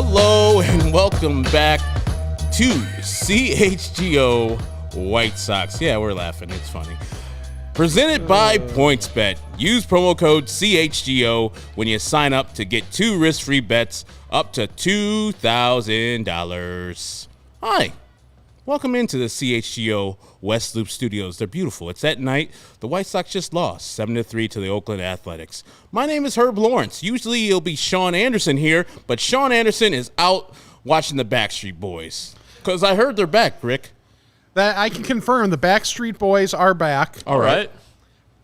Hello and welcome back to CHGO White Sox. Yeah, we're laughing. It's funny. Presented by PointsBet. Use promo code CHGO when you sign up to get 2 risk-free bets up to $2,000. Hi. Welcome into the CHGO West Loop Studios. They're beautiful. It's at night. The White Sox just lost 7-3 to the Oakland Athletics. My name is Herb Lawrence. Usually it'll be Sean Anderson here, but Sean Anderson is out watching the Backstreet Boys. Because I heard they're back, Rick. That I can confirm. The Backstreet Boys are back. All right.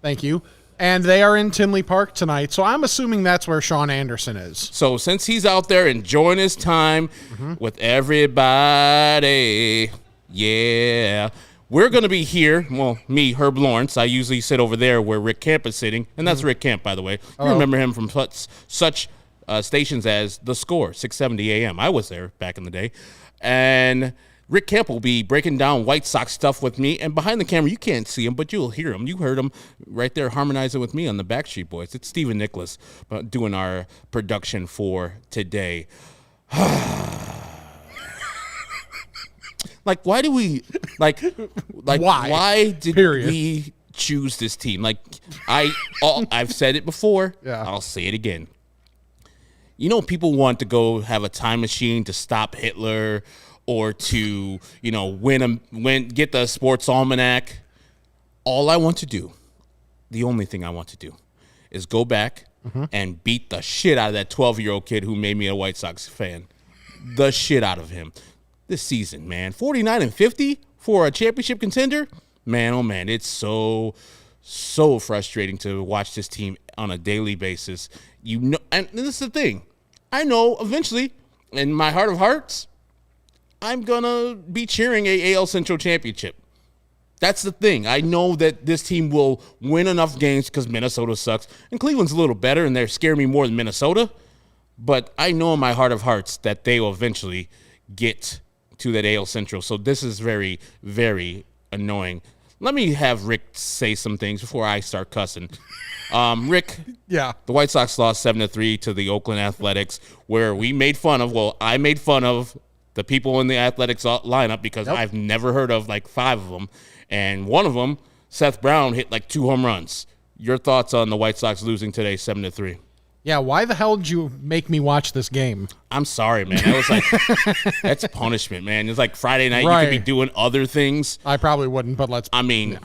Thank you. And they are in Tinley Park tonight, so I'm assuming that's where Sean Anderson is. So since he's out there enjoying his time with everybody, yeah, we're going to be here. Well, me, Herb Lawrence. I usually sit over there where Rick Camp is sitting, and that's Rick Camp, by the way. You remember him from such stations as The Score, 670 AM. I was there back in the day. And Rick Camp will be breaking down White Sox stuff with me, and behind the camera, you can't see him, but you'll hear him. You heard him right there harmonizing with me on the Backstreet Boys. It's Stephen Nicholas doing our production for today. Like, why do we, like, why did we choose this team? Like, I've said it before. Yeah. I'll say it again. You know, people want to go have a time machine to stop Hitler or to, you know, get the sports almanac. All I want to do, the only thing I want to do, is go back and beat the shit out of that 12-year-old kid who made me a White Sox fan. The shit out of him. This season, man. 49-50 for a championship contender? Man, oh man, it's so frustrating to watch this team on a daily basis. You know, and this is the thing. I know eventually, in my heart of hearts, I'm going to be cheering a AL Central championship. That's the thing. I know that this team will win enough games because Minnesota sucks. And Cleveland's a little better, and they're scaring me more than Minnesota. But I know in my heart of hearts that they will eventually get to that AL Central. So this is very, very annoying. Let me have Rick say some things before I start cussing. Rick, yeah, the White Sox lost 7-3 to the Oakland Athletics, where we made fun of, I made fun of the people in the Athletics lineup because I've never heard of like 5 of them. And one of them, Seth Brown, hit like 2 home runs. Your thoughts on the White Sox losing today 7-3? Yeah, why the hell did you make me watch this game? I'm sorry, man. I was like, that's punishment, man. It's like Friday night. Right. You could be doing other things. I probably wouldn't, but anything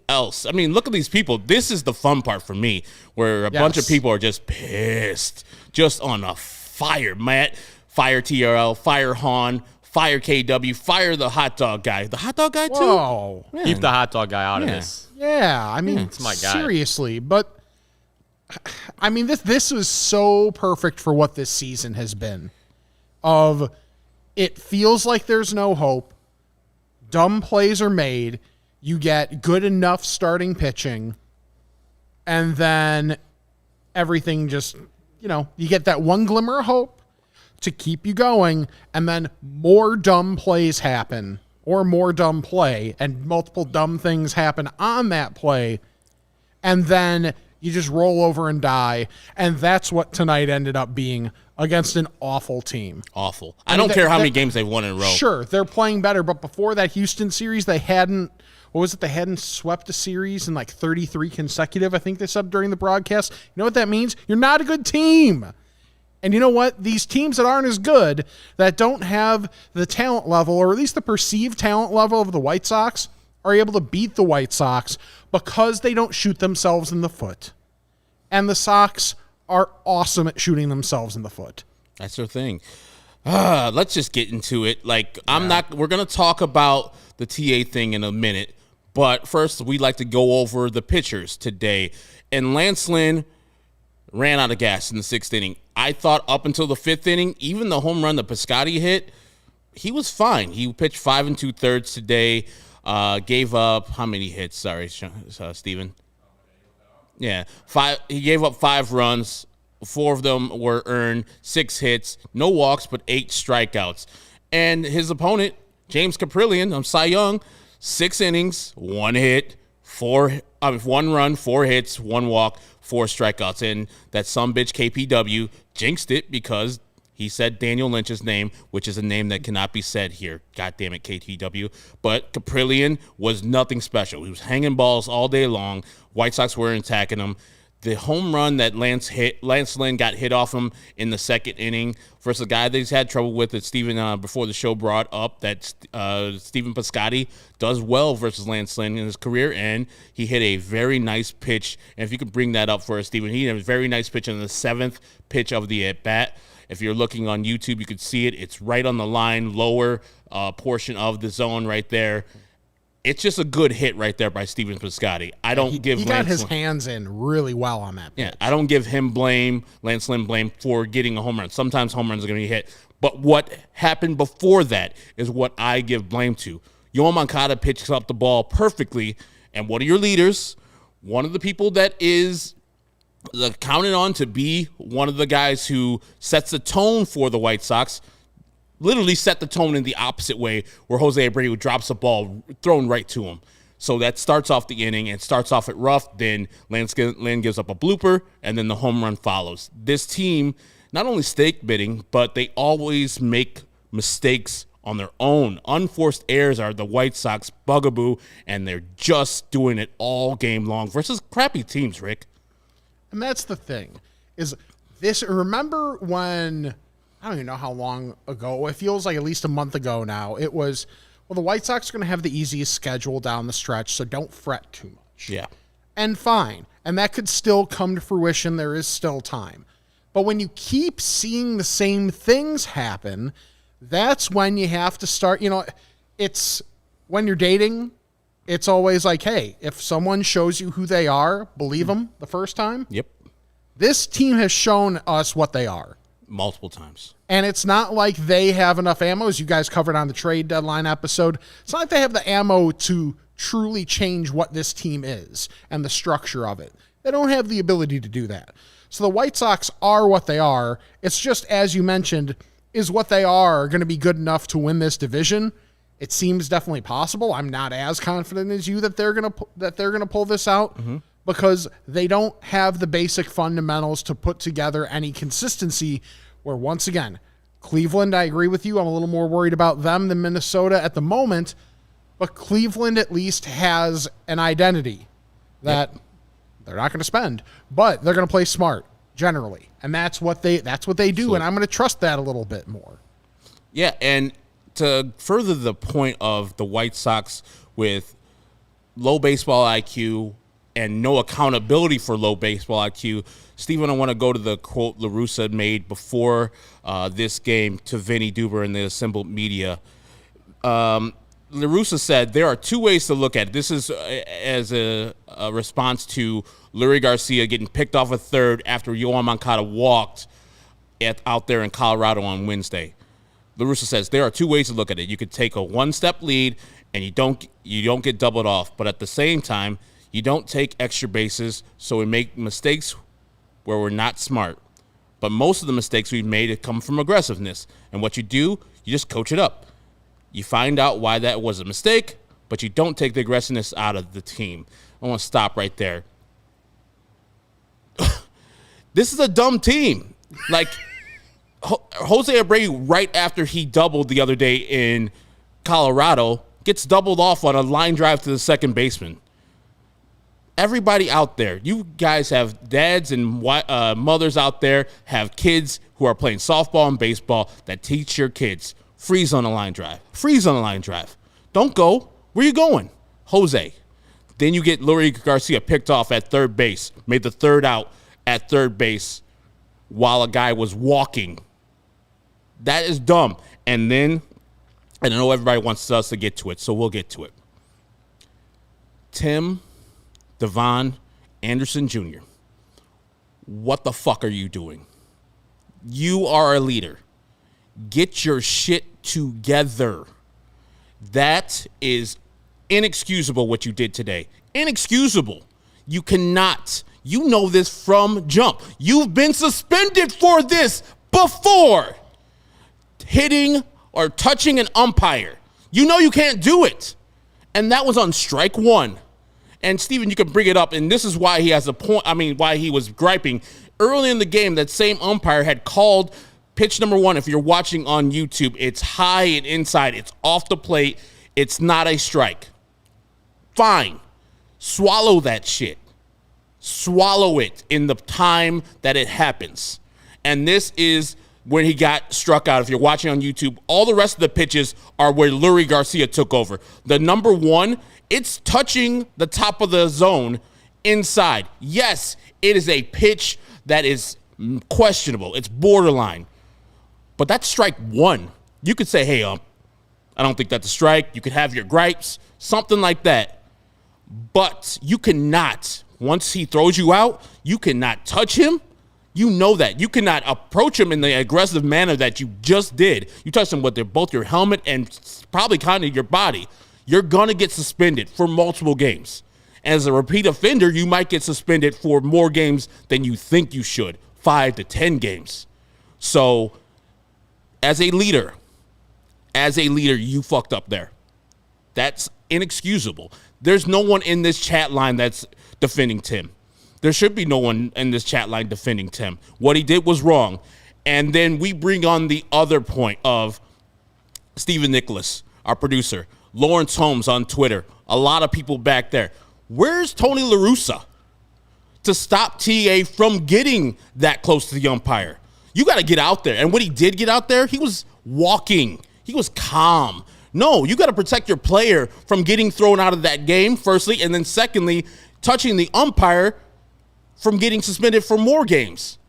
else. I mean, look at these people. This is the fun part for me, where a bunch of people are just pissed, just on a fire. Matt, fire TRL, fire Han, fire KW, fire the hot dog guy. The hot dog guy, too? Whoa. Man. Keep the hot dog guy out of this. Yeah, I mean, it's my guy. Seriously, but I mean, this was so perfect for what this season has been. It feels like there's no hope. Dumb plays are made. You get good enough starting pitching. And then everything just, you get that one glimmer of hope to keep you going. And then more dumb plays happen or more dumb play and multiple dumb things happen on that play. And then you just roll over and die, and that's what tonight ended up being against an awful team. Awful. I don't care how many games they've won in a row. Sure, they're playing better, but before that Houston series, they hadn't swept a series in like 33 consecutive, I think they said during the broadcast. You know what that means? You're not a good team. And you know what? These teams that aren't as good, that don't have the talent level, or at least the perceived talent level of the White Sox, are able to beat the White Sox because they don't shoot themselves in the foot. And the Sox are awesome at shooting themselves in the foot. That's their thing. Let's just get into it. We're going to talk about the TA thing in a minute. But first, we'd like to go over the pitchers today. And Lance Lynn ran out of gas in the 6th inning. I thought up until the 5th inning, even the home run that Piscotty hit, he was fine. He pitched 5 2/3 today. Gave up how many hits? Sorry, Steven. Yeah, 5. He gave up 5 runs. 4 of them were earned. 6 hits, no walks, but 8 strikeouts. And his opponent, James Caprillion, Cy Young, 6 innings, 1 hit, 1 run, 4 hits, 1 walk, 4 strikeouts. And that sumbitch KPW jinxed it because He said Daniel Lynch's name, which is a name that cannot be said here. God damn it, KTW. But Caprillion was nothing special. He was hanging balls all day long. White Sox were attacking him. The home run that Lance Lynn got hit off him in the second inning versus a guy that he's had trouble with that Steven, before the show, brought up, that Stephen Piscotty does well versus Lance Lynn in his career, and he hit a very nice pitch. And if you could bring that up for us, Steven, he hit a very nice pitch on the 7th pitch of the at-bat. If you're looking on YouTube, you could see it. It's right on the line, lower portion of the zone right there. It's just a good hit right there by Stephen Piscotty. He got his hands in really well on that pitch. Yeah, I don't give him blame, Lance Lynn blame, for getting a home run. Sometimes home runs are going to be hit. But what happened before that is what I give blame to. Yoan Moncada pitches up the ball perfectly, and one of your leaders, one of the people that is counted on to be one of the guys who sets the tone for the White Sox, literally set the tone in the opposite way, where Jose Abreu drops the ball thrown right to him. So that starts off the inning and starts off it rough. Then Lynn gives up a blooper, and then the home run follows. This team, not only stake bidding, but they always make mistakes on their own. Unforced errors are the White Sox bugaboo, and they're just doing it all game long versus crappy teams, Rick. And that's the thing, is this, remember when, I don't even know how long ago, it feels like at least a month ago now, it was, well, the White Sox are going to have the easiest schedule down the stretch, so don't fret too much. Yeah. And fine. And that could still come to fruition. There is still time. But when you keep seeing the same things happen, that's when you have to start, it's when you're dating, it's always like, hey, if someone shows you who they are, believe them the first time. Yep. This team has shown us what they are. Multiple times. And it's not like they have enough ammo, as you guys covered on the trade deadline episode. It's not like they have the ammo to truly change what this team is and the structure of it. They don't have the ability to do that. So the White Sox are what they are. It's just, as you mentioned, is what they are going to be good enough to win this division? It seems definitely possible. I'm not as confident as you that they're going to pull this out, because they don't have the basic fundamentals to put together any consistency. Where, once again, Cleveland, I agree with you. I'm a little more worried about them than Minnesota at the moment, but Cleveland at least has an identity that they're not going to spend, but they're going to play smart generally. And that's what they do. Absolutely. And I'm going to trust that a little bit more. Yeah. And to further the point of the White Sox with low baseball IQ and no accountability for low baseball IQ, Steven, I want to go to the quote La Russa made before this game to Vinnie Duber and the assembled media. La Russa said, there are two ways to look at it. This is as a response to Lurie Garcia getting picked off at third after Yoan Moncada walked out there in Colorado on Wednesday. La Russa says, there are two ways to look at it. You could take a one-step lead and you don't get doubled off, but at the same time, you don't take extra bases, so we make mistakes where we're not smart. But most of the mistakes we've made have come from aggressiveness. And what you do, you just coach it up. You find out why that was a mistake, but you don't take the aggressiveness out of the team. I want to stop right there. This is a dumb team. Like, Jose Abreu, right after he doubled the other day in Colorado, gets doubled off on a line drive to the second baseman. Everybody out there, you guys have dads and mothers out there, have kids who are playing softball and baseball that teach your kids, freeze on a line drive. Freeze on a line drive. Don't go. Where you going? Jose. Then you get Lurie Garcia picked off at third base, made the third out at third base while a guy was walking. That is dumb. And then, and I know everybody wants us to get to it, so we'll get to it. Tim Devon Anderson Jr., what the fuck are you doing? You are a leader. Get your shit together. That is inexcusable what you did today. Inexcusable. You cannot. You know this from jump. You've been suspended for this before. Hitting or touching an umpire. You know you can't do it. And that was on strike one. And, Steven, you can bring it up, and this is why he has a point. I mean, why he was griping. Early in the game, that same umpire had called pitch number 1, if you're watching on YouTube, it's high and inside. It's off the plate. It's not a strike. Fine. Swallow that shit. Swallow it in the time that it happens. And this is when he got struck out. If you're watching on YouTube, all the rest of the pitches are where Lurie Garcia took over. The number 1, it's touching the top of the zone inside. Yes, it is a pitch that is questionable. It's borderline. But that's strike 1. You could say, hey, I don't think that's a strike. You could have your gripes, something like that. But you cannot, once he throws you out, you cannot touch him. You know that. You cannot approach him in the aggressive manner that you just did. You touched him with both your helmet and probably kind of your body. You're going to get suspended for multiple games. As a repeat offender, you might get suspended for more games than you think you should, 5 to 10 games. So, as a leader, you fucked up there. That's inexcusable. There's no one in this chat line that's defending Tim. There should be no one in this chat line defending Tim. What he did was wrong. And then we bring on the other point of Stephen Nicholas, our producer, Lawrence Holmes on Twitter, a lot of people back there. Where's Tony La Russa to stop TA from getting that close to the umpire? You got to get out there. And when he did get out there, he was walking. He was calm. No, you got to protect your player from getting thrown out of that game, firstly, and then secondly, touching the umpire from getting suspended for more games.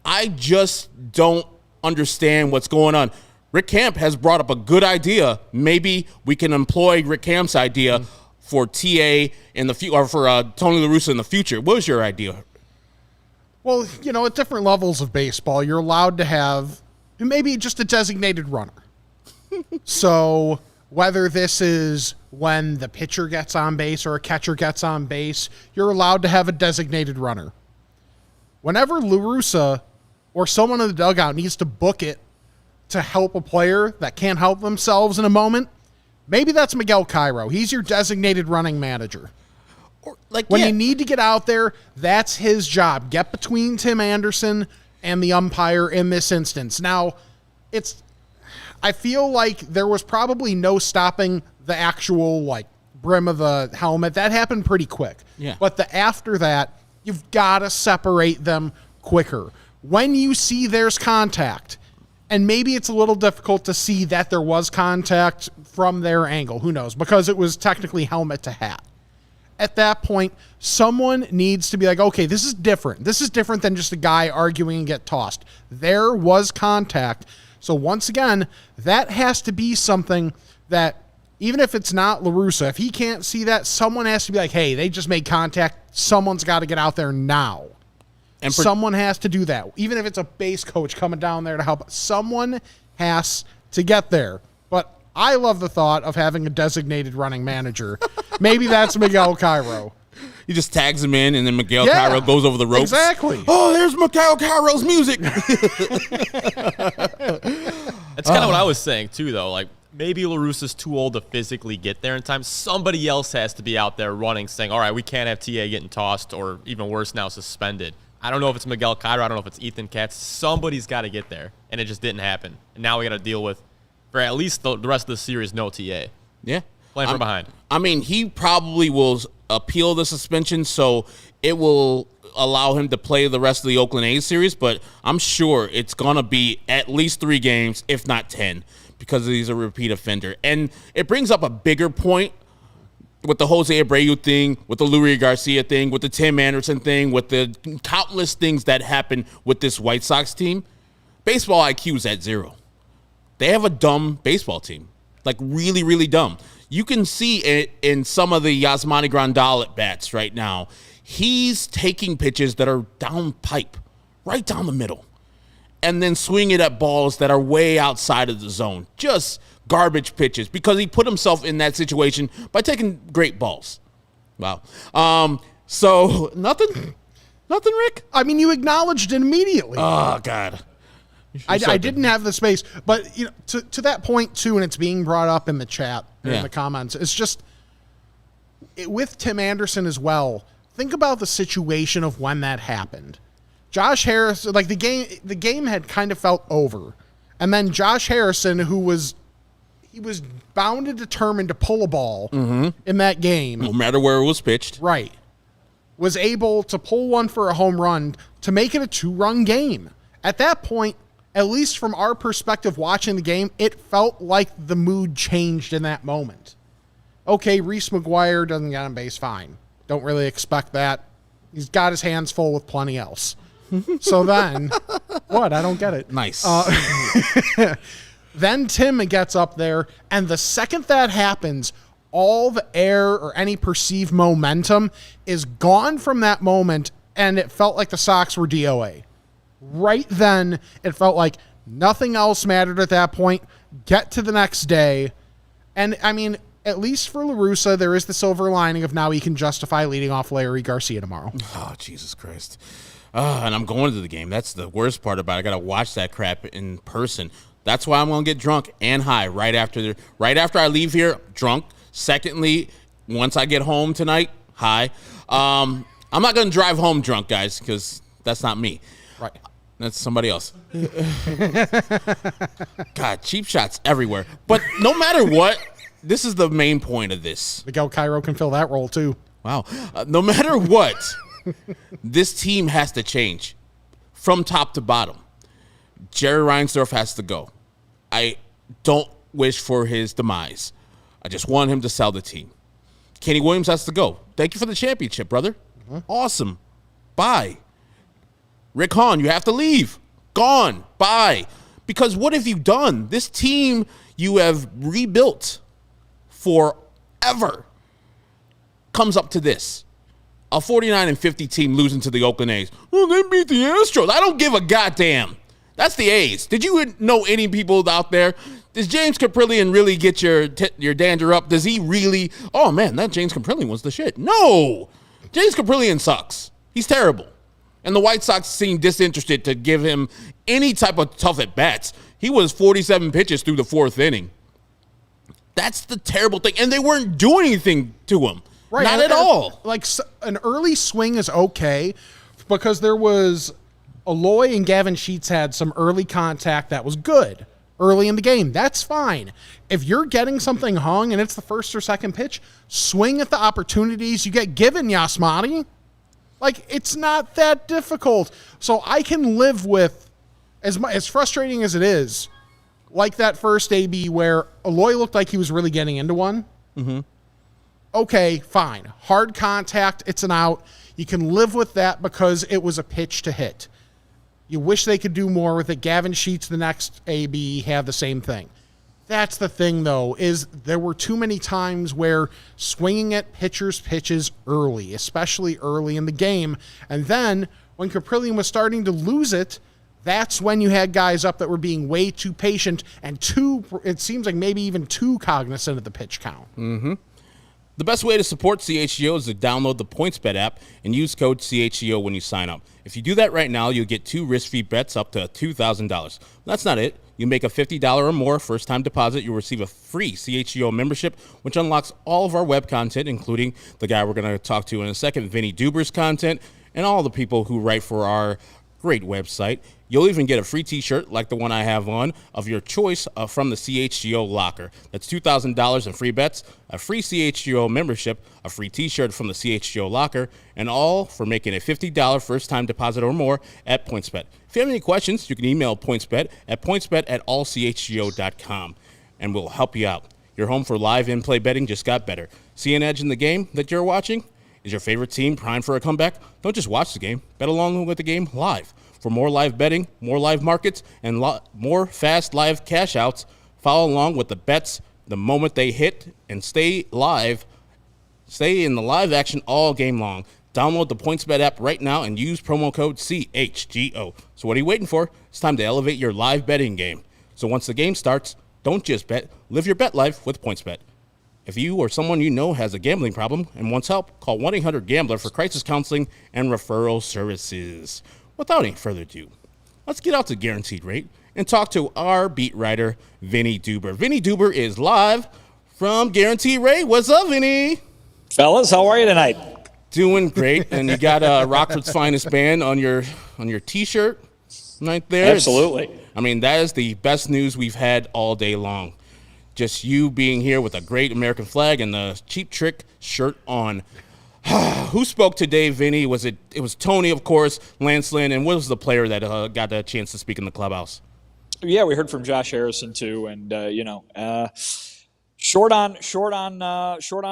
I just don't understand what's going on. Rick Camp has brought up a good idea. Maybe we can employ Rick Camp's idea for TA in the future, or for Tony La Russa in the future. What was your idea? Well, at different levels of baseball, you're allowed to have maybe just a designated runner. So whether this is when the pitcher gets on base or a catcher gets on base, you're allowed to have a designated runner. Whenever La Russa or someone in the dugout needs to book it to help a player that can't help themselves in a moment, maybe that's Miguel Cairo. He's your designated running manager. When you need to get out there, that's his job. Get between Tim Anderson and the umpire in this instance. Now, I feel like there was probably no stopping the actual brim of the helmet. That happened pretty quick. Yeah. But after that, you've got to separate them quicker. When you see there's contact, and maybe it's a little difficult to see that there was contact from their angle, who knows, because it was technically helmet to hat. At that point, someone needs to be like, okay, this is different. This is different than just a guy arguing and get tossed. There was contact. So once again, that has to be something that, even if it's not La Russa, if he can't see that, someone has to be like, hey, they just made contact. Someone's got to get out there now. And someone has to do that. Even if it's a base coach coming down there to help, someone has to get there. But I love the thought of having a designated running manager. Maybe that's Miguel Cairo. He just tags him in, and then Miguel Cairo goes over the ropes. Exactly. Oh, there's Miguel Cairo's music. That's kind of what I was saying, too, though. Maybe La Russa's too old to physically get there in time. Somebody else has to be out there running, saying, all right, we can't have TA getting tossed, or even worse now, suspended. I don't know if it's Miguel Cairo. I don't know if it's Ethan Katz. Somebody's got to get there, and it just didn't happen. And now we got to deal with, for at least the rest of the series, no TA. Yeah. Playing from behind. I mean, he probably will appeal the suspension, so it will allow him to play the rest of the Oakland A's series, but I'm sure it's going to be at least 3 games, if not 10, because he's a repeat offender. And it brings up a bigger point with the Jose Abreu thing, with the Lurie Garcia thing, with the Tim Anderson thing, with the countless things that happen with this White Sox team. Baseball IQ is at 0. They have a dumb baseball team, really, really dumb. You can see it in some of the Yasmani Grandal at bats right now. He's taking pitches that are down pipe, right down the middle, and then swing it at balls that are way outside of the zone. Just garbage pitches, because he put himself in that situation by taking great balls. Wow. So nothing, Rick? I mean, you acknowledged it immediately. Oh, God. I didn't have the space, but to that point too, and it's being brought up in the chat, in the comments, it's just with Tim Anderson as well. Think about the situation of when that happened. Josh Harrison, like the game had kind of felt over. And then Josh Harrison, he was bound and determined to pull a ball in that game. No matter where it was pitched. Right. Was able to pull one for a home run to make it a 2-run game. At that point, at least from our perspective watching the game, it felt like the mood changed in that moment. Okay, Reese McGuire doesn't get on base, fine. Don't really expect that. He's got his hands full with plenty else. So then, what? I don't get it. Nice. Then Tim gets up there, and the second that happens, all the air or any perceived momentum is gone from that moment, and it felt like the Sox were DOA. Right then, it felt like nothing else mattered at that point. Get to the next day. And, I mean, at least for La Russa, there is the silver lining of now he can justify leading off Larry Garcia tomorrow. Oh, Jesus Christ. And I'm going to the game. That's the worst part about it. I got to watch that crap in person. That's why I'm going to get drunk and high right after I leave here, drunk. Secondly, once I get home tonight, high. I'm not going to drive home drunk, guys, because that's not me. Right. That's somebody else. God, cheap shots everywhere. But no matter what, this is the main point of this. Miguel Cairo can fill that role, too. Wow. No matter what, this team has to change from top to bottom. Jerry Reinsdorf has to go. I don't wish for his demise. I just want him to sell the team. Kenny Williams has to go. Thank you for the championship, brother. Awesome. Bye. Rick Hahn, you have to leave. Gone. Bye. Because what have you done? This team you have rebuilt forever comes up to this. A 49-50 team losing to the Oakland A's. Well, they beat the Astros. I don't give a goddamn. That's the A's. Did you know any people out there? Does James Caprillion really get your dander up? Does he really? Oh, man, that James Caprillion was the shit. No. James Caprillion sucks. He's terrible. And the White Sox seemed disinterested to give him any type of tough at-bats. He was 47 pitches through the fourth inning. That's the terrible thing. And they weren't doing anything to him. Right. Not at all. Like, an early swing is okay because there was Aloy and Gavin Sheets had some early contact that was good early in the game. That's fine. If you're getting something hung and it's the first or second pitch, swing at the opportunities you get given, Yasmani. Like, it's not that difficult. So I can live with, as frustrating as it is, like that first AB where Aloy looked like he was really getting into one. Mm-hmm. Okay, fine. Hard contact, it's an out. You can live with that because it was a pitch to hit. You wish they could do more with it. Gavin Sheets, the next AB, had the same thing. That's the thing, though, is there were too many times where swinging at pitchers' pitches early, especially early in the game, and then when Caprillion was starting to lose it, that's when you had guys up that were being way too patient and it seems like maybe even too cognizant of the pitch count. Mm-hmm. The best way to support CHGO is to download the PointsBet app and use code CHGO when you sign up. If you do that right now, you'll get 2 risk-free bets up to $2,000. That's not it. You make a $50 or more first-time deposit, you'll receive a free CHGO membership, which unlocks all of our web content, including the guy we're going to talk to in a second, Vinnie Duber's content, and all the people who write for our great website. You'll even get a free t-shirt like the one I have on of your choice from the CHGO locker. That's $2,000 in free bets, a free CHGO membership, a free t-shirt from the CHGO locker, and all for making a $50 first-time deposit or more at PointsBet. If you have any questions, you can email PointsBet at pointsbet@allchgo.com, and we'll help you out. Your home for live in-play betting just got better. See an edge in the game that you're watching? Is your favorite team primed for a comeback? Don't just watch the game. Bet along with the game live. For more live betting, more live markets, and more fast live cash outs, follow along with the bets the moment they hit and stay live. Stay in the live action all game long. Download the PointsBet app right now and use promo code CHGO. So what are you waiting for? It's time to elevate your live betting game. So once the game starts, don't just bet. Live your bet life with PointsBet. If you or someone you know has a gambling problem and wants help, call 1-800-GAMBLER for crisis counseling and referral services. Without any further ado, let's get out to Guaranteed Rate and talk to our beat writer, Vinnie Duber. Vinnie Duber is live from Guaranteed Rate. What's up, Vinnie? Fellas, how are you tonight? Doing great, and you got Rockford's Finest Band on your T-shirt right there. Absolutely. That is the best news we've had all day long. Just you being here with a great American flag and the Cheap Trick shirt on. Who spoke today, Vinny? It was Tony, of course, Lance Lynn, and what was the player that got the chance to speak in the clubhouse? Yeah, we heard from Josh Harrison too, and short on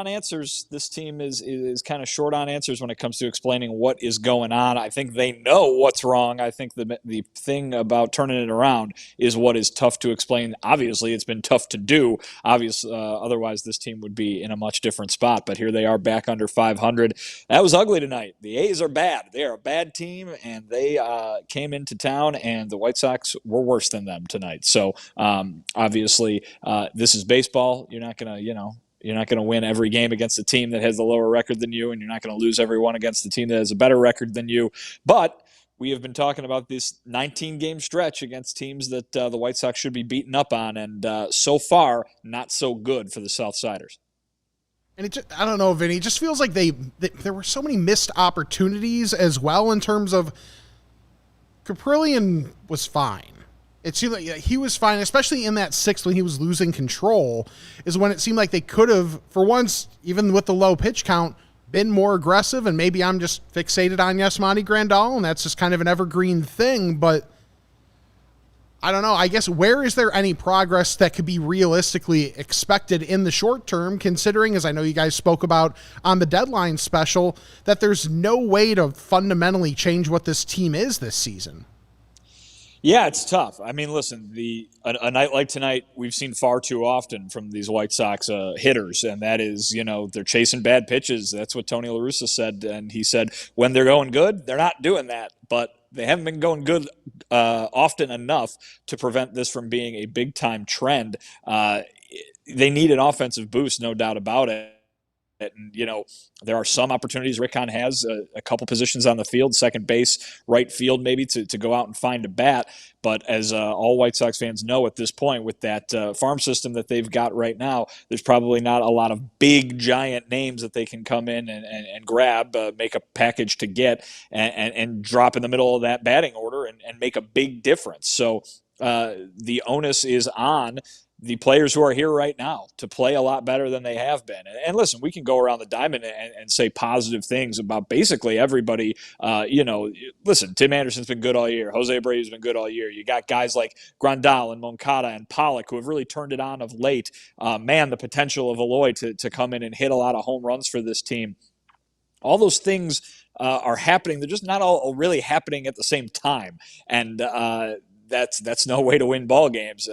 answers. This team is kind of short on answers when it comes to explaining what is going on. I think they know what's wrong. I think the thing about turning it around is what is tough to explain. Obviously, it's been tough to do. Otherwise, this team would be in a much different spot. But here they are back under 500. That was ugly tonight. The A's are bad. They are a bad team, and they came into town, and the White Sox were worse than them tonight. So obviously, this is baseball. You're not gonna win every game against a team that has a lower record than you, and you're not gonna lose every one against the team that has a better record than you. But we have been talking about this 19-game stretch against teams that the White Sox should be beaten up on, and so far, not so good for the Southsiders. And I don't know, Vinny. It just feels like there were so many missed opportunities as well in terms of Caprillion was fine. It seemed like he was fine, especially in that sixth when he was losing control, is when it seemed like they could have, for once, even with the low pitch count, been more aggressive. And maybe I'm just fixated on Yasmani Grandal, and that's just kind of an evergreen thing. But I don't know. I guess where is there any progress that could be realistically expected in the short term, considering, as I know you guys spoke about on the deadline special, that there's no way to fundamentally change what this team is this season? Yeah, it's tough. Listen, a night like tonight we've seen far too often from these White Sox hitters, and that is, they're chasing bad pitches. That's what Tony La Russa said, and he said when they're going good, they're not doing that, but they haven't been going good often enough to prevent this from being a big-time trend. They need an offensive boost, no doubt about it. And, there are some opportunities Rickon has, a couple positions on the field, second base, right field maybe, to go out and find a bat. But as all White Sox fans know at this point, with that farm system that they've got right now, there's probably not a lot of big, giant names that they can come in and grab, make a package to get, and drop in the middle of that batting order and make a big difference. So the onus is on the players who are here right now to play a lot better than they have been. And listen, we can go around the diamond and say positive things about basically everybody. Listen, Tim Anderson's been good all year. Jose Abreu's been good all year. You got guys like Grandal and Moncada and Pollock who have really turned it on of late. The potential of Eloy to come in and hit a lot of home runs for this team. All those things are happening. They're just not all really happening at the same time. And that's no way to win ball games.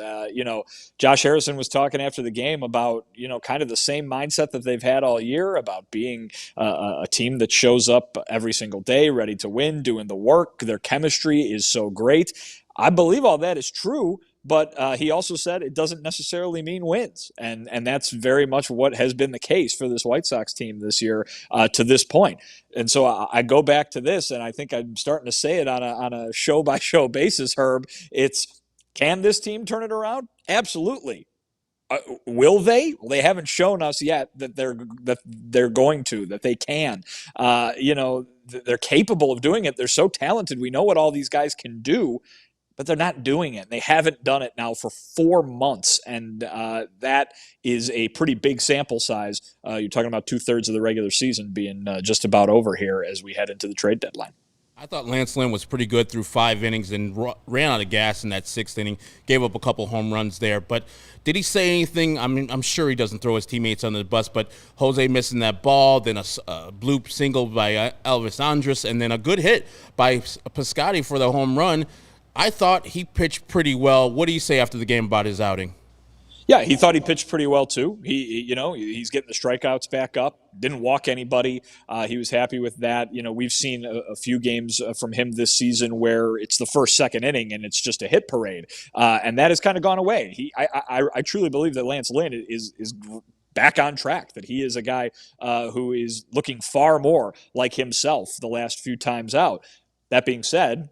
Josh Harrison was talking after the game about, kind of the same mindset that they've had all year about being a team that shows up every single day, ready to win, doing the work. Their chemistry is so great. I believe all that is true, but he also said it doesn't necessarily mean wins. And that's very much what has been the case for this White Sox team this year to this point. And so I go back to this, and I think I'm starting to say it on a show-by-show basis, Herb. It's, can this team turn it around? Absolutely. Will they? Well, they haven't shown us yet that they're going to, that they can. They're capable of doing it. They're so talented. We know what all these guys can do, but they're not doing it. They haven't done it now for 4 months, and that is a pretty big sample size. You're talking about 2/3 of the regular season being just about over here as we head into the trade deadline. I thought Lance Lynn was pretty good through 5 innings and ran out of gas in that 6th inning, gave up a couple home runs there. But did he say anything? I'm sure he doesn't throw his teammates under the bus, but Jose missing that ball, then a bloop single by Elvis Andrus, and then a good hit by Piscotty for the home run. I thought he pitched pretty well. What do you say after the game about his outing? Yeah, he thought he pitched pretty well too. He's getting the strikeouts back up. Didn't walk anybody. He was happy with that. We've seen a few games from him this season where it's the first, second inning and it's just a hit parade, and that has kind of gone away. I truly believe that Lance Lynn is back on track, that he is a guy who is looking far more like himself the last few times out. That being said,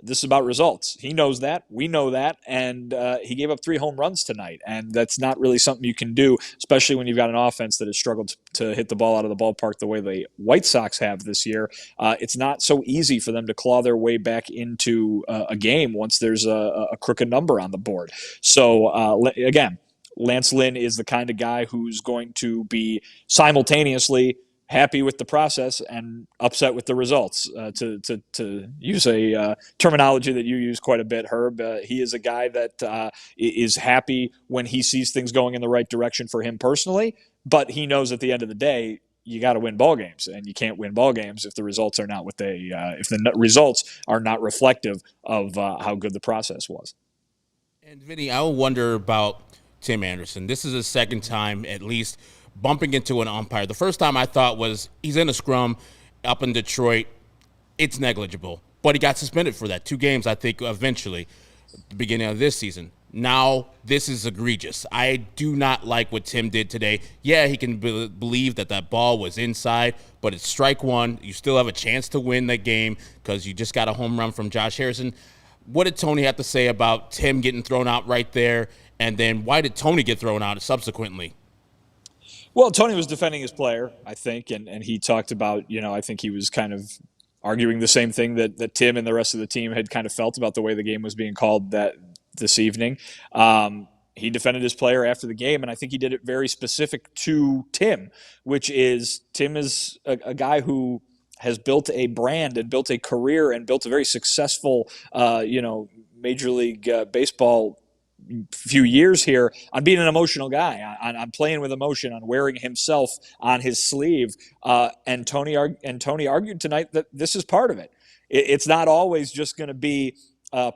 this is about results. He knows that. We know that. And he gave up 3 home runs tonight. And that's not really something you can do, especially when you've got an offense that has struggled to hit the ball out of the ballpark the way the White Sox have this year. It's not so easy for them to claw their way back into a game once there's a crooked number on the board. So, again, Lance Lynn is the kind of guy who's going to be simultaneously happy with the process and upset with the results, to use a terminology that you use quite a bit, Herb. He is a guy that is happy when he sees things going in the right direction for him personally, but he knows at the end of the day, you got to win ball games, and you can't win ball games if the results are not what they if the results are not reflective of how good the process was. And Vinny, I wonder about Tim Anderson. This is his second time at least bumping into an umpire. The first time I thought was he's in a scrum up in Detroit. It's negligible. But he got suspended for that. 2 games, I think, eventually, at the beginning of this season. Now, this is egregious. I do not like what Tim did today. Yeah, he can believe that ball was inside, but it's strike 1. You still have a chance to win that game because you just got a home run from Josh Harrison. What did Tony have to say about Tim getting thrown out right there? And then why did Tony get thrown out subsequently? Well, Tony was defending his player, I think, and he talked about, I think he was kind of arguing the same thing that Tim and the rest of the team had kind of felt about the way the game was being called this evening. He defended his player after the game, and I think he did it very specific to Tim, which is Tim is a guy who has built a brand and built a career and built a very successful, Major League Baseball few years here on being an emotional guy, on playing with emotion, on wearing himself on his sleeve. And Tony argued tonight that this is part of it. It's not always just going to be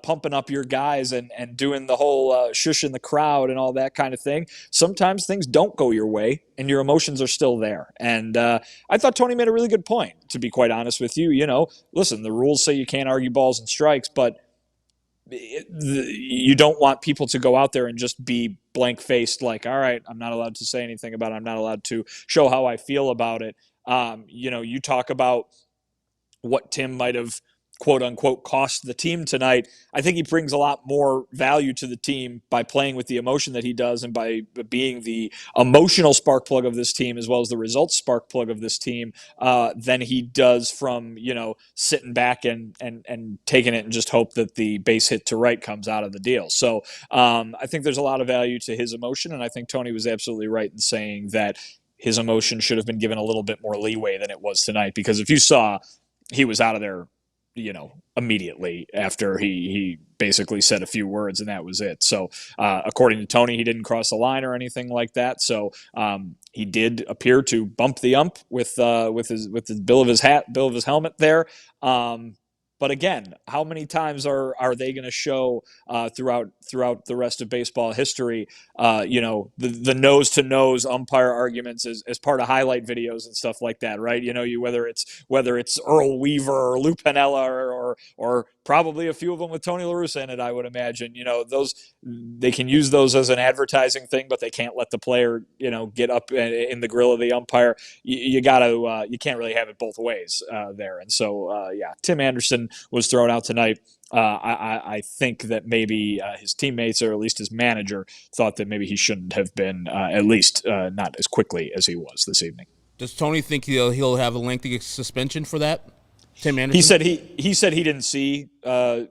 pumping up your guys and doing the whole shush in the crowd and all that kind of thing. Sometimes things don't go your way and your emotions are still there. And I thought Tony made a really good point, to be quite honest with you. Listen, the rules say you can't argue balls and strikes, but you don't want people to go out there and just be blank-faced like, all right, I'm not allowed to say anything about it. I'm not allowed to show how I feel about it. You talk about what Tim might have, quote unquote, cost the team tonight. I think he brings a lot more value to the team by playing with the emotion that he does and by being the emotional spark plug of this team as well as the results spark plug of this team than he does from, sitting back and taking it and just hope that the base hit to right comes out of the deal. So I think there's a lot of value to his emotion, and I think Tony was absolutely right in saying that his emotion should have been given a little bit more leeway than it was tonight, because if you saw, he was out of there immediately after he basically said a few words, and that was it. So according to Tony, he didn't cross the line or anything like that. So he did appear to bump the ump with his bill of his helmet there. But again, how many times are they going to show throughout the rest of baseball history, the nose-to-nose umpire arguments as part of highlight videos and stuff like that, right? Whether it's Earl Weaver or Lou Piniella or probably a few of them with Tony La Russa in it, I would imagine. Those, they can use those as an advertising thing, but they can't let the player, get up in the grill of the umpire. You can't really have it both ways there. And so, Tim Anderson was thrown out tonight. I think that maybe his teammates, or at least his manager, thought that maybe he shouldn't have been, at least not as quickly as he was this evening. Does Tony think he'll have a lengthy suspension for that? Tim Anderson? He said he didn't see the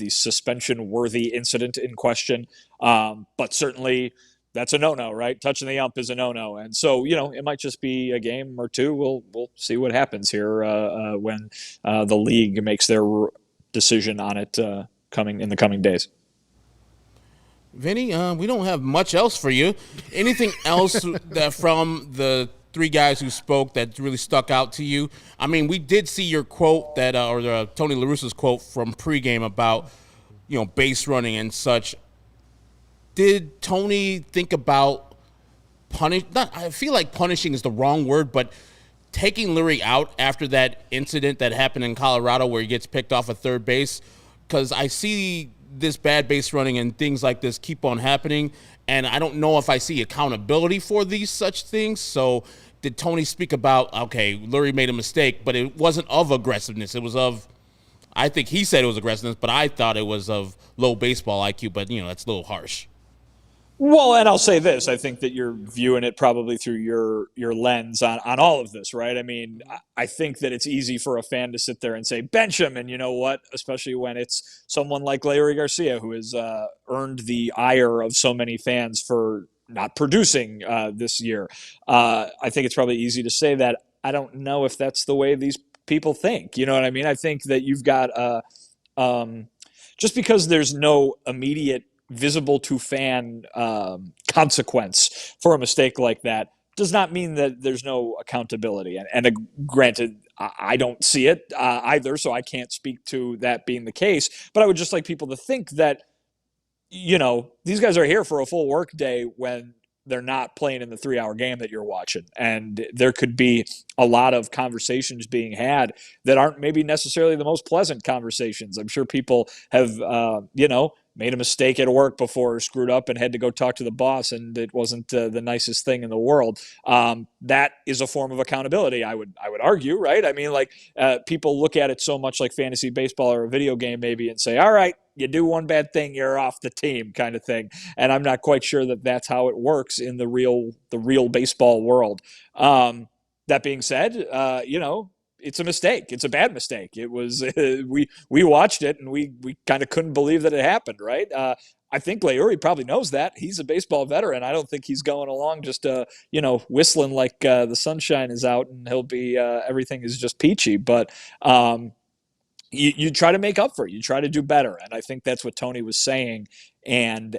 suspension worthy incident in question, but certainly that's a no-no, right? Touching the ump is a no-no, and so it might just be a game or two. We'll see what happens here when the league makes their decision on it coming in the coming days. Vinny, we don't have much else for you. Anything else that from the 3 guys who spoke that really stuck out to you? I mean, we did see your quote that, or Tony La Russa's quote from pregame about, base running and such. Did Tony think about I feel like punishing is the wrong word, but taking Lurie out after that incident that happened in Colorado where he gets picked off at third base? Because I see this bad base running and things like this keep on happening, and I don't know if I see accountability for these such things. So did Tony speak about, okay, Lurie made a mistake, but it wasn't of aggressiveness. It was of, I think he said it was aggressiveness, but I thought it was of low baseball IQ, but, that's a little harsh. Well, and I'll say this. I think that you're viewing it probably through your lens on all of this, right? I mean, I think that it's easy for a fan to sit there and say, bench him. And you know what? Especially when it's someone like Larry Garcia, who has earned the ire of so many fans for not producing this year. I think it's probably easy to say that. I don't know if that's the way these people think. You know what I mean? I think that you've got just because there's no immediate visible to fan consequence for a mistake like that does not mean that there's no accountability. And granted, I don't see it either, so I can't speak to that being the case. But I would just like people to think that, these guys are here for a full work day when they're not playing in the 3-hour game that you're watching. And there could be a lot of conversations being had that aren't maybe necessarily the most pleasant conversations. I'm sure people have, made a mistake at work before, screwed up and had to go talk to the boss, and it wasn't the nicest thing in the world. That is a form of accountability, I would argue, right? I mean, people look at it so much like fantasy baseball or a video game maybe and say, all right, you do one bad thing, you're off the team kind of thing. And I'm not quite sure that that's how it works in the real baseball world. That being said, it's a mistake. It's a bad mistake. It was we watched it and we kind of couldn't believe that it happened, right? I think Leury probably knows that. He's a baseball veteran. I don't think he's going along just whistling like the sunshine is out and he'll be everything is just peachy. But you try to make up for it. You try to do better, and I think that's what Tony was saying. And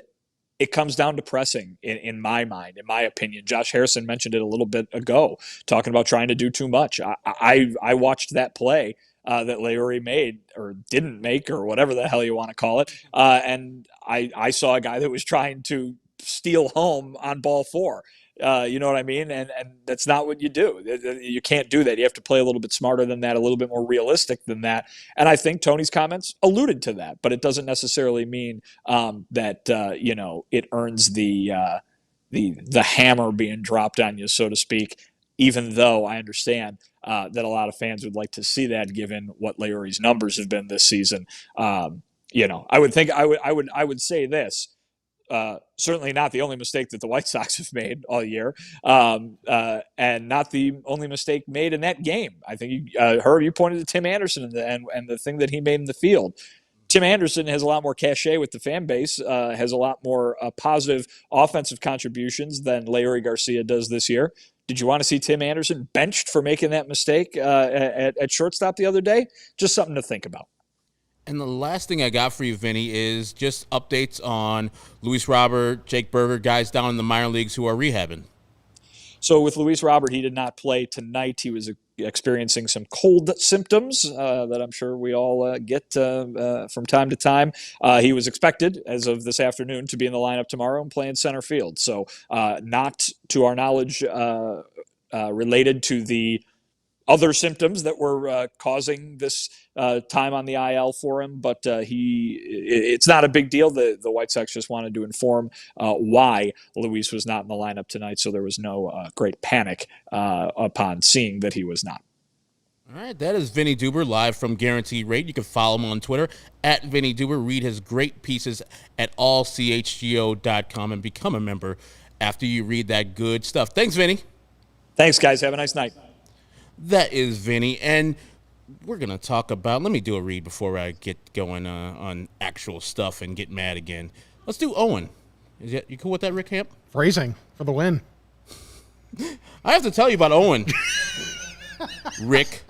it comes down to pressing in my mind, in my opinion. Josh Harrison mentioned it a little bit ago, talking about trying to do too much. I watched that play that Leury made or didn't make or whatever the hell you want to call it. And I saw a guy that was trying to steal home on ball 4. You know what I mean? And that's not what you do. You can't do that. You have to play a little bit smarter than that, a little bit more realistic than that. And I think Tony's comments alluded to that, but it doesn't necessarily mean that it earns the hammer being dropped on you, so to speak. Even though I understand that a lot of fans would like to see that, given what Leury's numbers have been this season. I would say this. Certainly not the only mistake that the White Sox have made all year, and not the only mistake made in that game. I think you pointed to Tim Anderson and the thing that he made in the field. Tim Anderson has a lot more cachet with the fan base, has a lot more positive offensive contributions than Leury Garcia does this year. Did you want to see Tim Anderson benched for making that mistake at shortstop the other day? Just something to think about. And the last thing I got for you, Vinny, is just updates on Luis Robert, Jake Berger, guys down in the minor leagues who are rehabbing. So with Luis Robert, he did not play tonight. He was experiencing some cold symptoms that I'm sure we all get from time to time. He was expected, as of this afternoon, to be in the lineup tomorrow and play in center field. So not, to our knowledge, related to the other symptoms that were causing this time on the IL for him, but it's not a big deal. The White Sox just wanted to inform why Luis was not in the lineup tonight, so there was no great panic upon seeing that he was not. All right, that is Vinnie Duber live from Guaranteed Rate. You can follow him on Twitter at Vinnie Duber. Read his great pieces at allchgo.com and become a member after you read that good stuff. Thanks, Vinny. Thanks, guys. Have a nice night. That is Vinny, and we're going to talk about, let me do a read before I get going on actual stuff and get mad again. Let's do Owen. You cool with that, Rick Hamp? Phrasing for the win. I have to tell you about Owen, Rick,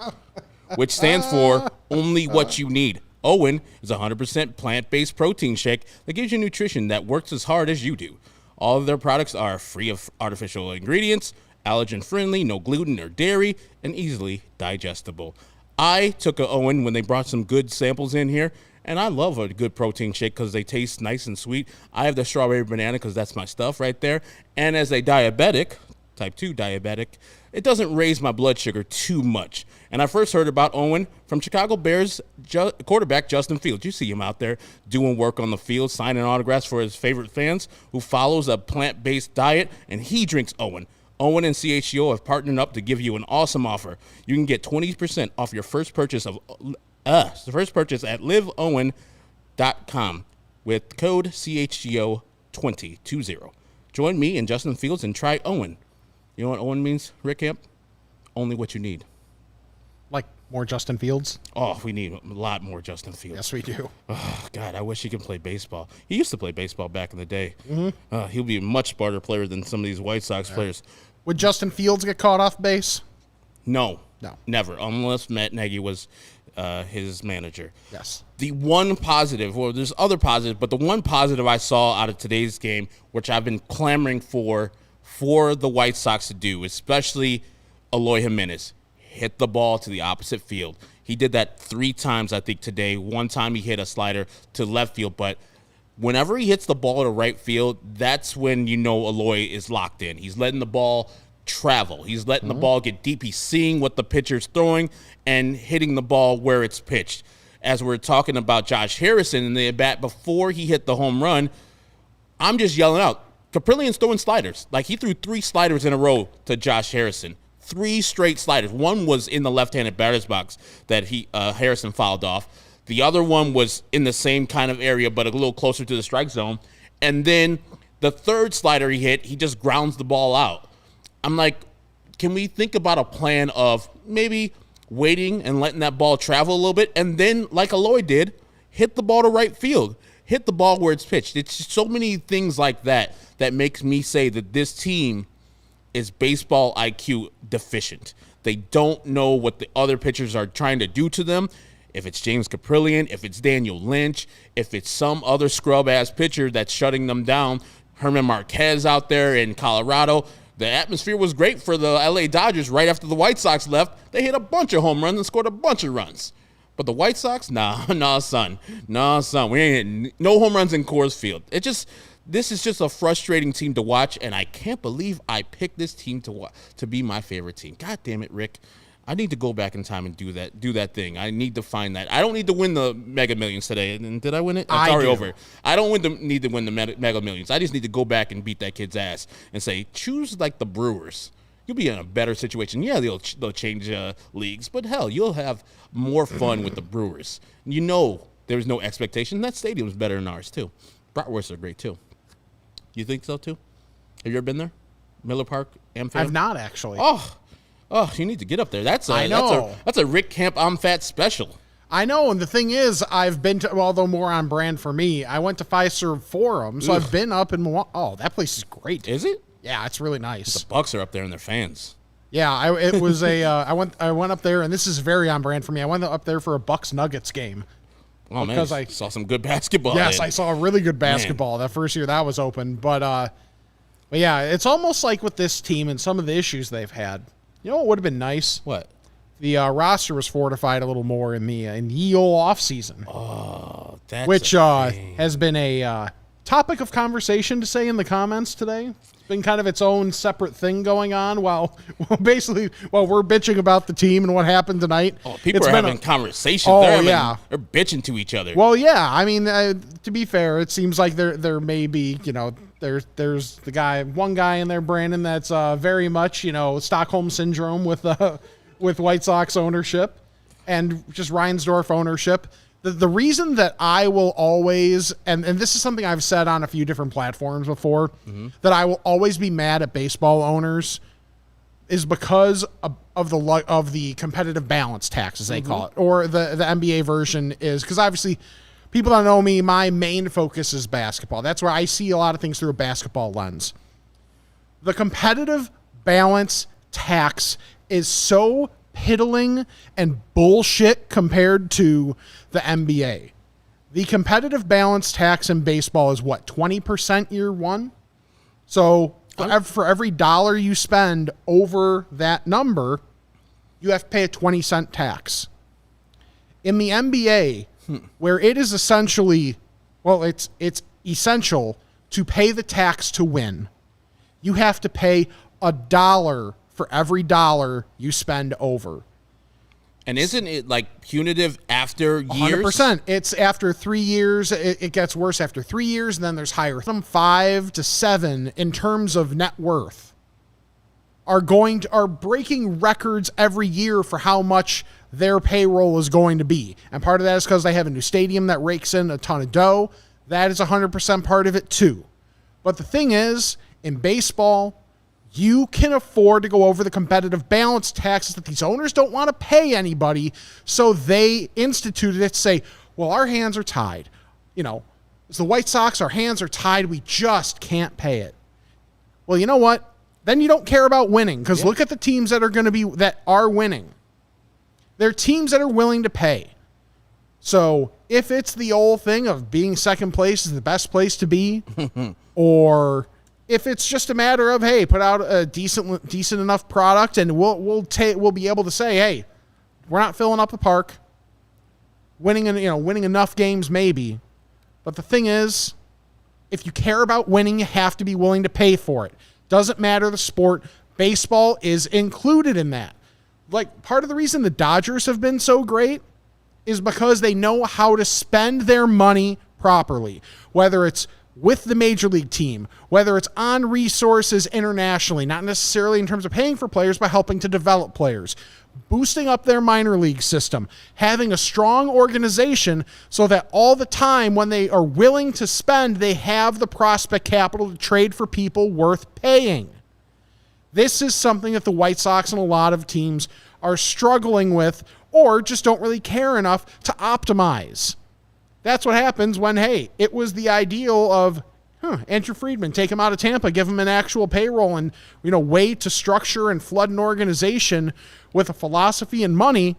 which stands for only what you need. Owen is a 100% plant-based protein shake that gives you nutrition that works as hard as you do. All of their products are free of artificial ingredients, allergen-friendly, no gluten or dairy, and easily digestible. I took a Owen when they brought some good samples in here, and I love a good protein shake because they taste nice and sweet. I have the strawberry banana because that's my stuff right there. And as a diabetic, type 2 diabetic, it doesn't raise my blood sugar too much. And I first heard about Owen from Chicago Bears quarterback Justin Fields. You see him out there doing work on the field, signing autographs for his favorite fans, who follows a plant-based diet, and he drinks Owen. Owen and CHGO have partnered up to give you an awesome offer. You can get 20% off your first purchase of the first purchase at liveowen.com with code CHGO 2020. Join me and Justin Fields and try Owen. You know what Owen means, Rick Camp? Only what you need. Like more Justin Fields? Oh, we need a lot more Justin Fields. Yes, we do. Oh, God, I wish he could play baseball. He used to play baseball back in the day. Mm-hmm. He'll be a much smarter player than some of these White Sox players. Would Justin Fields get caught off base? No, never, unless Matt Nagy was his manager. Yes. The one positive, well, there's other positives, but the one positive I saw out of today's game, which I've been clamoring for the White Sox to do, especially Eloy Jimenez, hit the ball to the opposite field. He did that 3 times, I think, today. One time he hit a slider to left field, but whenever he hits the ball to right field, that's when you know Eloy is locked in. He's letting the ball travel. He's letting the ball get deep. He's seeing what the pitcher's throwing and hitting the ball where it's pitched. As we're talking about Josh Harrison in the at-bat before he hit the home run, I'm just yelling out, Caprillian's throwing sliders. Like, he threw 3 sliders in a row to Josh Harrison. 3 straight sliders. One was in the left-handed batter's box that Harrison fouled off. The other one was in the same kind of area, but a little closer to the strike zone. And then the third slider he hit, he just grounds the ball out. I'm like, can we think about a plan of maybe waiting and letting that ball travel a little bit, and then, like Eloy did, hit the ball to right field, hit the ball where it's pitched. It's just so many things like that that makes me say that this team is baseball IQ deficient. They don't know what the other pitchers are trying to do to them. If it's James Caprillian, if it's Daniel Lynch, if it's some other scrub-ass pitcher that's shutting them down, Herman Marquez out there in Colorado. The atmosphere was great for the LA Dodgers right after the White Sox left. They hit a bunch of home runs and scored a bunch of runs. But the White Sox, nah, son. We ain't hitting no home runs in Coors Field. This is just a frustrating team to watch, and I can't believe I picked this team to be my favorite team. God damn it, Rick. I need to go back in time and do that thing. I need to find that. I don't need to win the Mega Millions today. And did I win it? It's already over. I don't need to win the Mega Millions. I just need to go back and beat that kid's ass and say, choose like the Brewers. You'll be in a better situation. Yeah, they'll change leagues, but hell, you'll have more fun with the Brewers. You know there's no expectation. That stadium's better than ours, too. Bratwursts are great, too. You think so, too? Have you ever been there? Miller Park, Amphitheater? I've not, actually. Oh, you need to get up there. That's a Rick Camp I'm Fat special. I know, and the thing is, I've been to, although more on brand for me, I went to Fiserv Forum, so I've been up in Milwaukee. Oh, that place is great. Is it? Yeah, it's really nice. The Bucks are up there and they're fans. Yeah, I went up there, and this is very on brand for me. I went up there for a Bucks Nuggets game. Oh, man, I saw some good basketball. Yes, I saw a really good basketball that first year that was open. But yeah, it's almost like with this team and some of the issues they've had. You know what would have been nice? What? The roster was fortified a little more in the old offseason. Oh, that's which has been a topic of conversation, to say, in the comments today. It's been kind of its own separate thing going on while we're bitching about the team and what happened tonight. Oh, people are having conversations. Oh, they're bitching to each other. Well, yeah. I mean, to be fair, it seems like there may be, there's one guy in there, Brandon, that's very much, Stockholm syndrome with White Sox ownership and just Reinsdorf ownership. The reason that I will always, and this is something I've said on a few different platforms before, that I will always be mad at baseball owners is because of the competitive balance tax, as they call it, or the NBA version is, because obviously people that know me, my main focus is basketball. That's where I see a lot of things through a basketball lens. The competitive balance tax is so piddling and bullshit compared to the NBA. The competitive balance tax in baseball is what, 20% year one? So for every dollar you spend over that number, you have to pay a 20-cent tax. In the NBA, where it is essentially, it's essential to pay the tax to win, you have to pay $1 for every dollar you spend over. And isn't it like punitive after years? 100%. It's after 3 years. It gets worse after 3 years, and then there's higher from 5 to 7 in terms of net worth. are breaking records every year for how much their payroll is going to be. And part of that is because they have a new stadium that rakes in a ton of dough. That is 100% part of it too. But the thing is, in baseball, you can afford to go over the competitive balance taxes that these owners don't want to pay anybody, so they instituted it to say, well, our hands are tied. As the White Sox, our hands are tied. We just can't pay it. Well, you know what? Then you don't care about winning, because look at the teams that are winning. They're teams that are willing to pay. So if it's the old thing of being second place is the best place to be, or if it's just a matter of, hey, put out a decent enough product and we'll be able to say, hey, we're not filling up the park, winning enough games maybe. But the thing is, if you care about winning, you have to be willing to pay for it. Doesn't matter the sport. Baseball is included in that. Like, part of the reason the Dodgers have been so great is because they know how to spend their money properly, whether it's with the major league team, whether it's on resources internationally, not necessarily in terms of paying for players, but helping to develop players, boosting up their minor league system, having a strong organization so that all the time when they are willing to spend, they have the prospect capital to trade for people worth paying. This is something that the White Sox and a lot of teams are struggling with, or just don't really care enough to optimize. That's what happens when, hey, it was the ideal of, Andrew Friedman, take him out of Tampa, give him an actual payroll and, way to structure and flood an organization with a philosophy and money.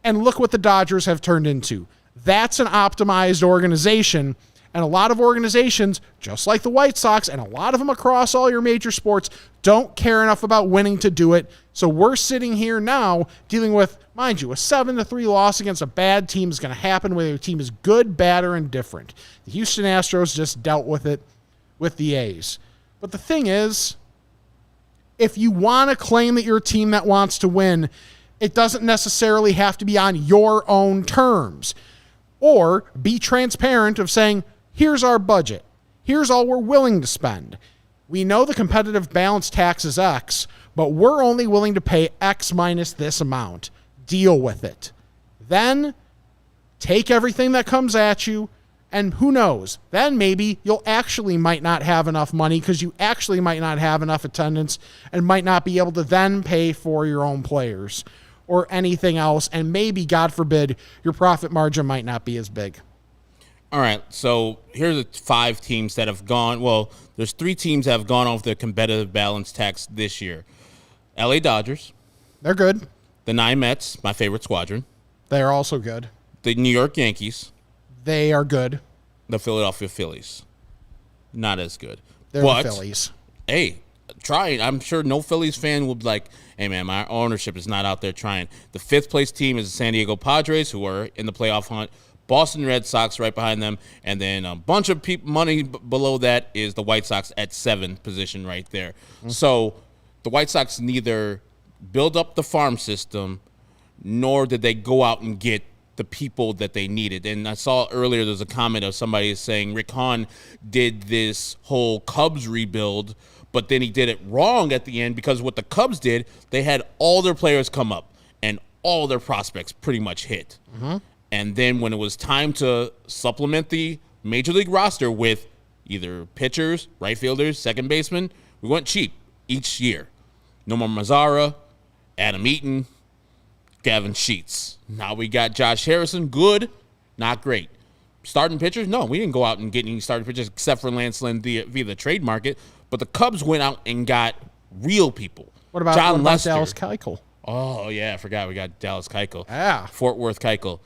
And look what the Dodgers have turned into. That's an optimized organization. And a lot of organizations, just like the White Sox, and a lot of them across all your major sports, don't care enough about winning to do it. So we're sitting here now dealing with, mind you, a 7-3 loss against a bad team is going to happen whether your team is good, bad, or indifferent. The Houston Astros just dealt with it with the A's. But the thing is, if you want to claim that you're a team that wants to win, it doesn't necessarily have to be on your own terms. Or be transparent of saying, here's our budget. Here's all we're willing to spend. We know the competitive balance tax is X, but we're only willing to pay X minus this amount. Deal with it. Then take everything that comes at you, and who knows? Then maybe you'll actually might not have enough money because you actually might not have enough attendance and might not be able to then pay for your own players or anything else. And maybe, God forbid, your profit margin might not be as big. All right, so here's the 5 teams that have gone. Well, there's 3 teams that have gone off the competitive balance tax this year. LA Dodgers. They're good. The 9 Mets, my favorite squadron. They're also good. The New York Yankees. They are good. The Philadelphia Phillies. Not as good. They're the Phillies. Hey, trying. I'm sure no Phillies fan will be like, hey, man, my ownership is not out there trying. The 5th place team is the San Diego Padres, who are in the playoff hunt. Boston Red Sox right behind them. And then a bunch of money below that is the White Sox at 7th position right there. Mm-hmm. So the White Sox neither build up the farm system, nor did they go out and get the people that they needed. And I saw earlier there's a comment of somebody saying Rick Hahn did this whole Cubs rebuild, but then he did it wrong at the end because what the Cubs did, they had all their players come up and all their prospects pretty much hit. Mm-hmm. And then when it was time to supplement the major league roster with either pitchers, right fielders, second baseman, we went cheap each year. Nomar Mazara, Adam Eaton, Gavin Sheets. Now we got Josh Harrison. Good, not great. Starting pitchers? No, we didn't go out and get any starting pitchers except for Lance Lynn via the trade market. But the Cubs went out and got real people. What about Dallas Keuchel? Oh, yeah, I forgot we got Dallas Keuchel. Yeah. Fort Worth Keuchel.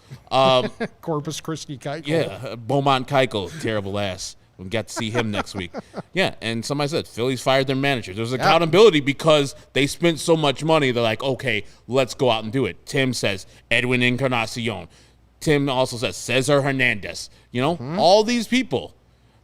Corpus Christi Keuchel. Yeah, Beaumont Keuchel, terrible ass. We got to see him next week. Yeah, and somebody said Phillies fired their manager. There's accountability because they spent so much money. They're like, okay, let's go out and do it. Tim says Edwin Encarnacion. Tim also says Cesar Hernandez. All these people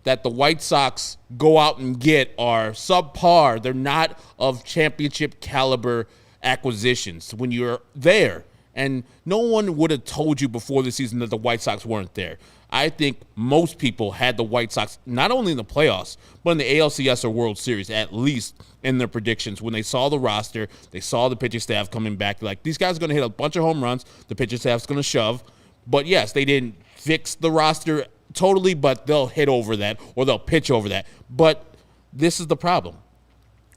that the White Sox go out and get are subpar. They're not of championship caliber acquisitions. When you're there And no one would have told you before the season that the White Sox weren't there. I think most people had the White Sox not only in the playoffs, but in the ALCS or World Series, at least in their predictions. When they saw the roster, they saw the pitching staff coming back. Like, these guys are going to hit a bunch of home runs. The pitching staff's going to shove. But, yes, they didn't fix the roster totally, but they'll hit over that or they'll pitch over that. But this is the problem.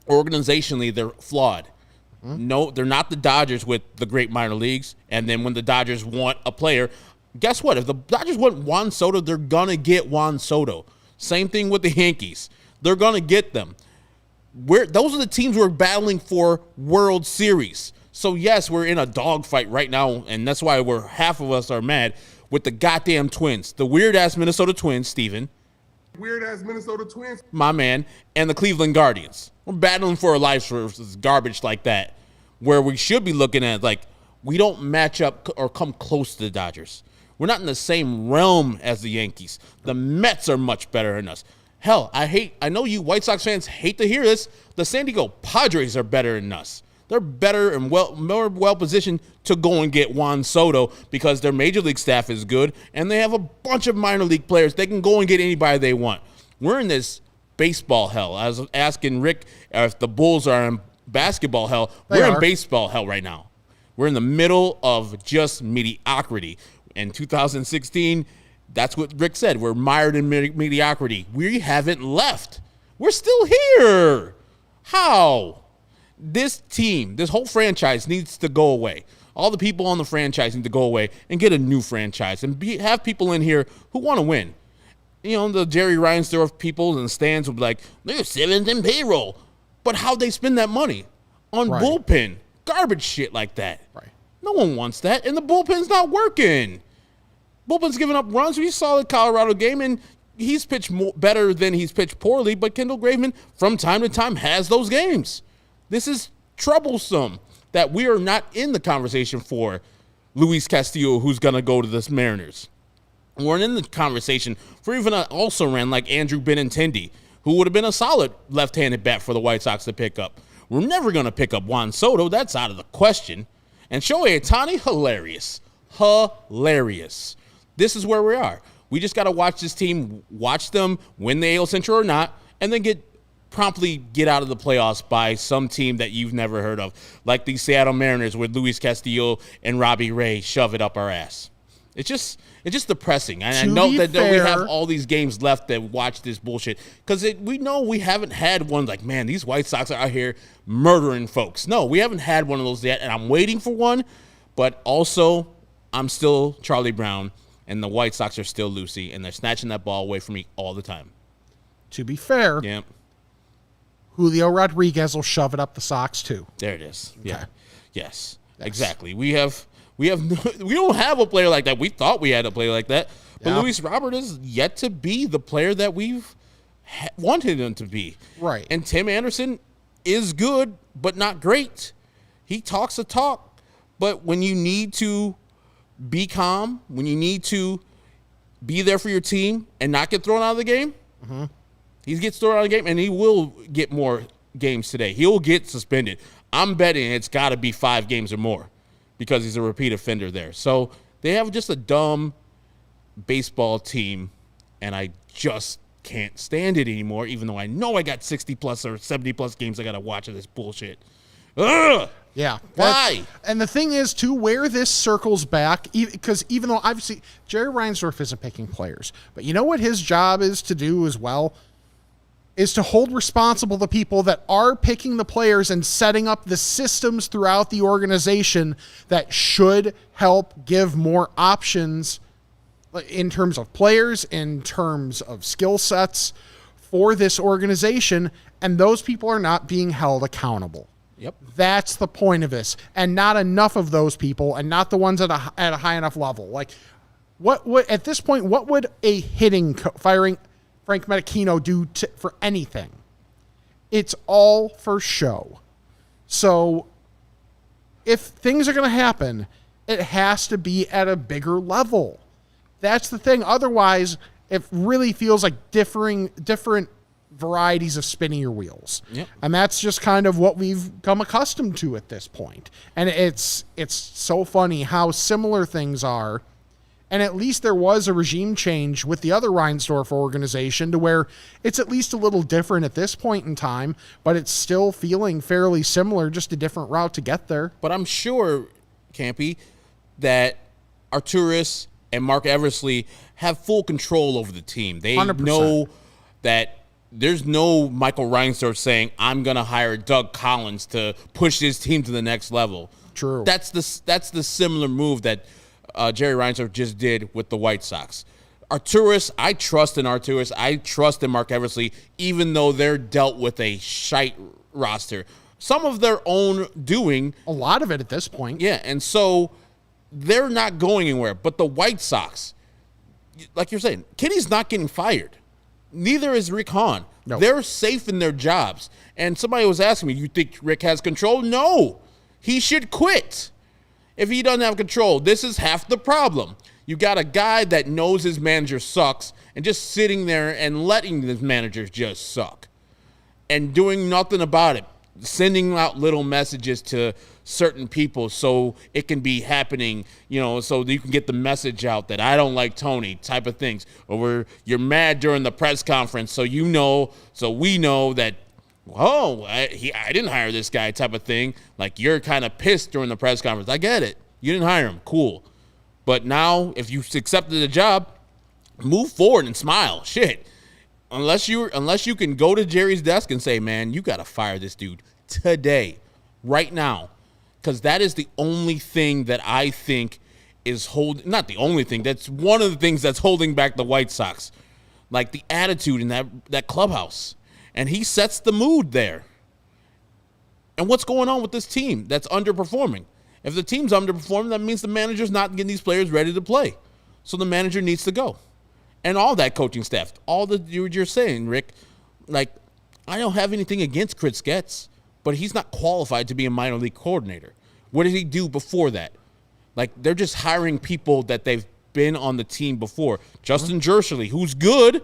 Organizationally, they're flawed. No, they're not the Dodgers with the great minor leagues. And then when the Dodgers want a player, guess what? If the Dodgers want Juan Soto, they're going to get Juan Soto. Same thing with the Yankees. They're going to get them. Those are the teams we're battling for World Series. So, yes, we're in a dogfight right now, and that's why half of us are mad with the goddamn Twins. The weird-ass Minnesota Twins, Steven. Weird-ass Minnesota Twins. My man. And the Cleveland Guardians. We're battling for our lives for garbage like that, where we should be looking at, like, we don't match up or come close to the Dodgers. We're not in the same realm as the Yankees. The Mets are much better than us. Hell, I know you White Sox fans hate to hear this. The San Diego Padres are better than us. They're better and more well-positioned to go and get Juan Soto because their major league staff is good, and they have a bunch of minor league players. They can go and get anybody they want. We're in this baseball hell. I was asking Rick if the Bulls are in basketball hell. We're in baseball hell right now. We're in the middle of just mediocrity. In 2016, that's what Rick said. We're mired in mediocrity. We haven't left. We're still here. How? This team, this whole franchise needs to go away. All the people on the franchise need to go away and get a new franchise and have people in here who want to win. You know, the Jerry Reinsdorf people and stands will be like, they're 7th in payroll. But how'd they spend that money? On bullpen. Garbage shit like that. Right. No one wants that. And the bullpen's not working. Bullpen's giving up runs. We saw the Colorado game, and he's pitched better than he's pitched poorly, but Kendall Graveman, from time to time, has those games. This is troublesome that we are not in the conversation for Luis Castillo, who's going to go to the Mariners. We're in the conversation for even an also-ran like Andrew Benintendi, who would have been a solid left-handed bat for the White Sox to pick up. We're never going to pick up Juan Soto. That's out of the question. And Shohei Ohtani, hilarious. Hilarious. This is where we are. We just got to watch this team, watch them win the AL Central or not, and then promptly get out of the playoffs by some team that you've never heard of, like the Seattle Mariners with Luis Castillo and Robbie Ray shove it up our ass. It's just depressing. And I know that we have all these games left to watch this bullshit because we know we haven't had one like, man, these White Sox are out here murdering folks. No, we haven't had one of those yet, and I'm waiting for one, but also I'm still Charlie Brown, and the White Sox are still Lucy, and they're snatching that ball away from me all the time. To be fair, yeah. Julio Rodriguez will shove it up the Sox too. There it is. Okay. Yeah. Yes. Exactly. We don't have a player like that. We thought we had a player like that, but Luis Robert is yet to be the player that we've wanted him to be. Right. And Tim Anderson is good, but not great. He talks a talk, but when you need to be calm, when you need to be there for your team and not get thrown out of the game, he gets thrown out of the game, and he will get more games today. He'll get suspended. I'm betting it's got to be 5 games or more because he's a repeat offender there. So they have just a dumb baseball team, and I just can't stand it anymore, even though I know I got 60-plus or 70-plus games I got to watch of this bullshit. Ugh! Yeah. Why? And the thing is, too, where this circles back, because even though obviously Jerry Reinsdorf isn't picking players, but you know what his job is to do as well? Is to hold responsible the people that are picking the players and setting up the systems throughout the organization that should help give more options in terms of players, in terms of skill sets for this organization, and those people are not being held accountable. Yep. That's the point of this, and not enough of those people, and not the ones at a high enough level. Like, what at this point, what would a firing Frank Medicino do for anything? It's all for show. So if things are going to happen, it has to be at a bigger level. That's the thing. Otherwise, it really feels like different varieties of spinning your wheels. Yep. And that's just kind of what we've come accustomed to at this point. And it's so funny how similar things are. And at least there was a regime change with the other Reinsdorf organization to where it's at least a little different at this point in time, but it's still feeling fairly similar, just a different route to get there. But I'm sure, Campy, that Arturis and Mark Eversley have full control over the team. They 100%. know that there's no Michael Reinsdorf saying, I'm going to hire Doug Collins to push this team to the next level. True. That's the similar move that Jerry Reinsdorf just did with the White Sox. Arturis, I trust in Arturis. I trust in Mark Eversley, even though they're dealt with a shite roster. Some of their own doing. A lot of it at this point. Yeah, and so they're not going anywhere. But the White Sox, like you're saying, Kenny's not getting fired. Neither is Rick Hahn. No. They're safe in their jobs. And somebody was asking me, you think Rick has control? No. He should quit. If he doesn't have control, this is half the problem. You got a guy that knows his manager sucks and just sitting there and letting his managers just suck and doing nothing about it, sending out little messages to certain people so it can be happening, so you can get the message out that I don't like Tony type of things. Or you're mad during the press conference so we know that, I didn't hire this guy type of thing. Like you're kind of pissed during the press conference. I get it. You didn't hire him. Cool. But now if you accepted the job, move forward and smile. Shit. Unless you can go to Jerry's desk and say, man, you got to fire this dude today, right now. Because that is the only thing that I think is not the only thing. That's one of the things that's holding back the White Sox. Like the attitude in that clubhouse. And he sets the mood there. And what's going on with this team that's underperforming? If the team's underperforming, that means the manager's not getting these players ready to play. So the manager needs to go. And all that coaching staff, all that you're saying, Rick, like, I don't have anything against Chris Getz, but he's not qualified to be a minor league coordinator. What did he do before that? Like, they're just hiring people that they've been on the team before. Justin Jershely, who's good,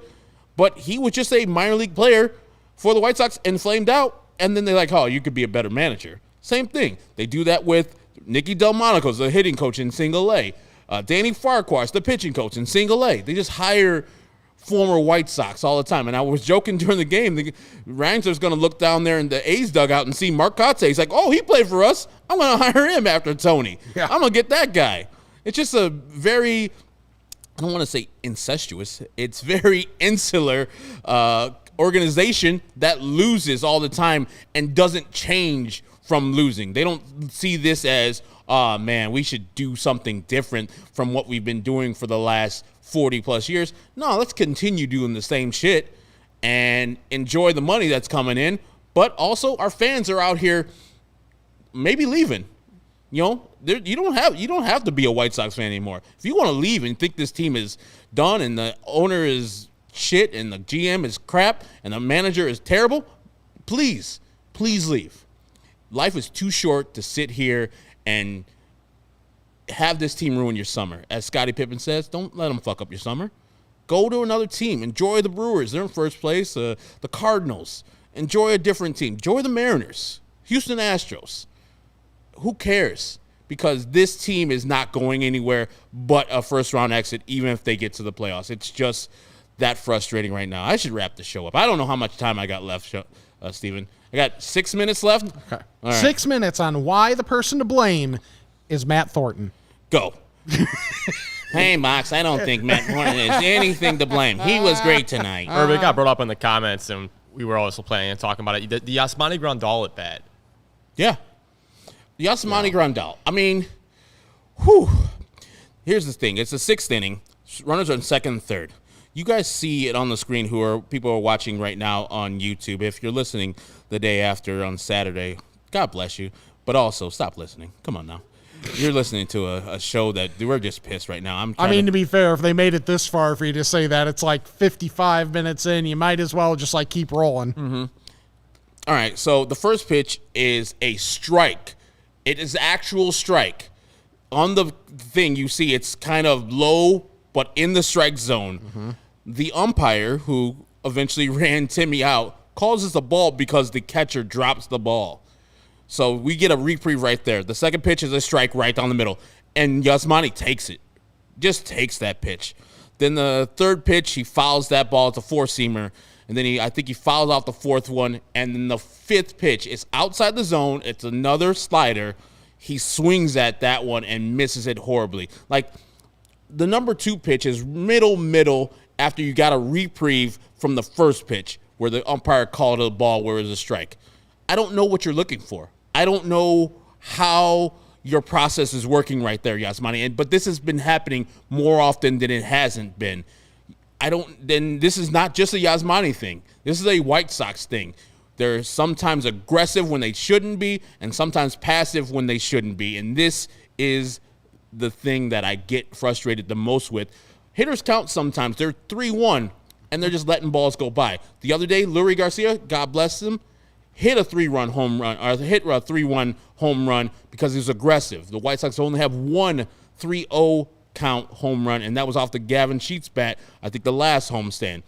but he was just a minor league player for the White Sox and flamed out, and then they're like, oh, you could be a better manager. Same thing. They do that with Nicky Delmonico's the hitting coach in single A. Danny Farquhar's the pitching coach in single A. They just hire former White Sox all the time. And I was joking during the game, the Reinsdorf's going to look down there in the A's dugout and see Mark Kotsay. He's like, oh, he played for us. I'm going to hire him after Tony. Yeah. I'm going to get that guy. It's just a very, I don't want to say incestuous. It's very insular organization that loses all the time and doesn't change from losing. They don't see this as, oh, man, we should do something different from what we've been doing for the last 40-plus years. No, let's continue doing the same shit and enjoy the money that's coming in. But also, our fans are out here maybe leaving. You don't have to be a White Sox fan anymore. If you want to leave and think this team is done and the owner is shit and the GM is crap and the manager is terrible, please leave. Life is too short to sit here and have this team ruin your summer. As Scottie Pippen says, don't let them fuck up your summer. Go to another team. Enjoy the Brewers. They're in first place. The Cardinals. Enjoy a different team. Enjoy the Mariners. Houston Astros. Who cares? Because this team is not going anywhere but a first-round exit, even if they get to the playoffs. It's just that frustrating right now. I should wrap the show up. I don't know how much time I got left, Steven. I got 6 minutes left. Okay. All right. 6 minutes on why the person to blame is Matt Thornton. Go. Hey, Mox, I don't think Matt Thornton is anything to blame. He was great tonight. It got brought up in the comments, and we were also planning on talking about it. The Yasmani Grandal at bat. Yeah. The Yasmani Grandal. I mean, here's the thing. It's the sixth inning. Runners are in second and third. You guys see it on the screen people are watching right now on YouTube. If you're listening the day after on Saturday, God bless you. But also, stop listening. Come on now. You're listening to a show that we're just pissed right now. To be fair, if they made it this far for you to say that, it's like 55 minutes in. You might as well just keep rolling. Mm-hmm. All right, so the first pitch is a strike. It is actual strike. On the thing, you see it's kind of low, but in the strike zone. Mm-hmm. The umpire, who eventually ran Timmy out, causes the ball because the catcher drops the ball. So we get a reprieve right there. The second pitch is a strike right down the middle, and Yasmani takes it. Just takes that pitch. Then the third pitch, he fouls that ball. It's a four-seamer. And then I think he fouls out the fourth one. And then the fifth pitch is outside the zone. It's another slider. He swings at that one and misses it horribly. Like, the number 2 pitch is middle after you got a reprieve from the first pitch where the umpire called a ball where it was a strike. I don't know what you're looking for. I don't know how your process is working right there, Yasmani. But this has been happening more often than it hasn't been. Then this is not just a Yasmani thing. This is a White Sox thing. They're sometimes aggressive when they shouldn't be and sometimes passive when they shouldn't be. And this is the thing that I get frustrated the most with. Hitters count sometimes. They're 3-1, and they're just letting balls go by. The other day, Lurie Garcia, God bless him, hit a 3-run home run, or hit a 3-1 home run because he was aggressive. The White Sox only have one 3-0 count home run, and that was off the Gavin Sheets bat, I think the last homestand.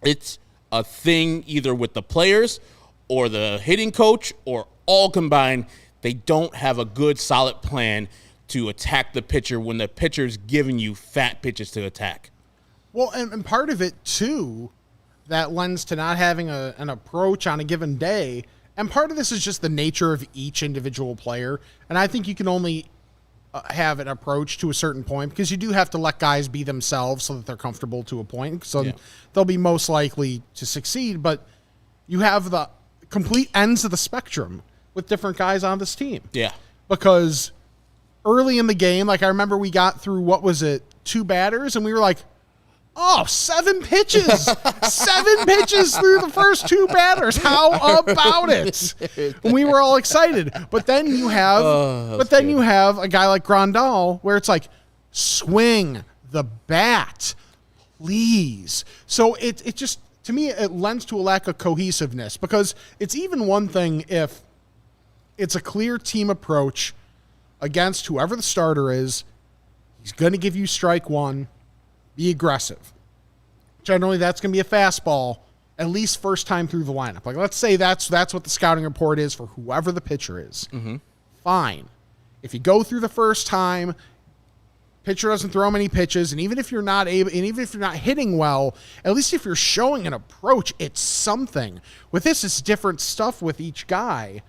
It's a thing either with the players or the hitting coach or all combined. They don't have a good, solid plan to attack the pitcher when the pitcher's giving you fat pitches to attack. Well, and part of it, too, that lends to not having an approach on a given day, and part of this is just the nature of each individual player, and I think you can only have an approach to a certain point because you do have to let guys be themselves so that they're comfortable to a point. So they'll be most likely to succeed, but you have the complete ends of the spectrum with different guys on this team. Yeah. Because early in the game, like I remember we got through, 2 batters, and we were like, 7 pitches. 7 pitches through the first 2 batters. How about it? And we were all excited. But then you have a guy like Grandal where it's like, swing the bat, please. So it just, to me, it lends to a lack of cohesiveness, because it's even one thing if it's a clear team approach against whoever the starter is. He's going to give you strike one. Be aggressive. Generally, that's going to be a fastball, at least first time through the lineup. Like, let's say that's what the scouting report is for whoever the pitcher is. Mm-hmm. Fine. If you go through the first time, pitcher doesn't throw many pitches, and even if you're not hitting well, at least if you're showing an approach, it's something. With this, it's different stuff with each guy,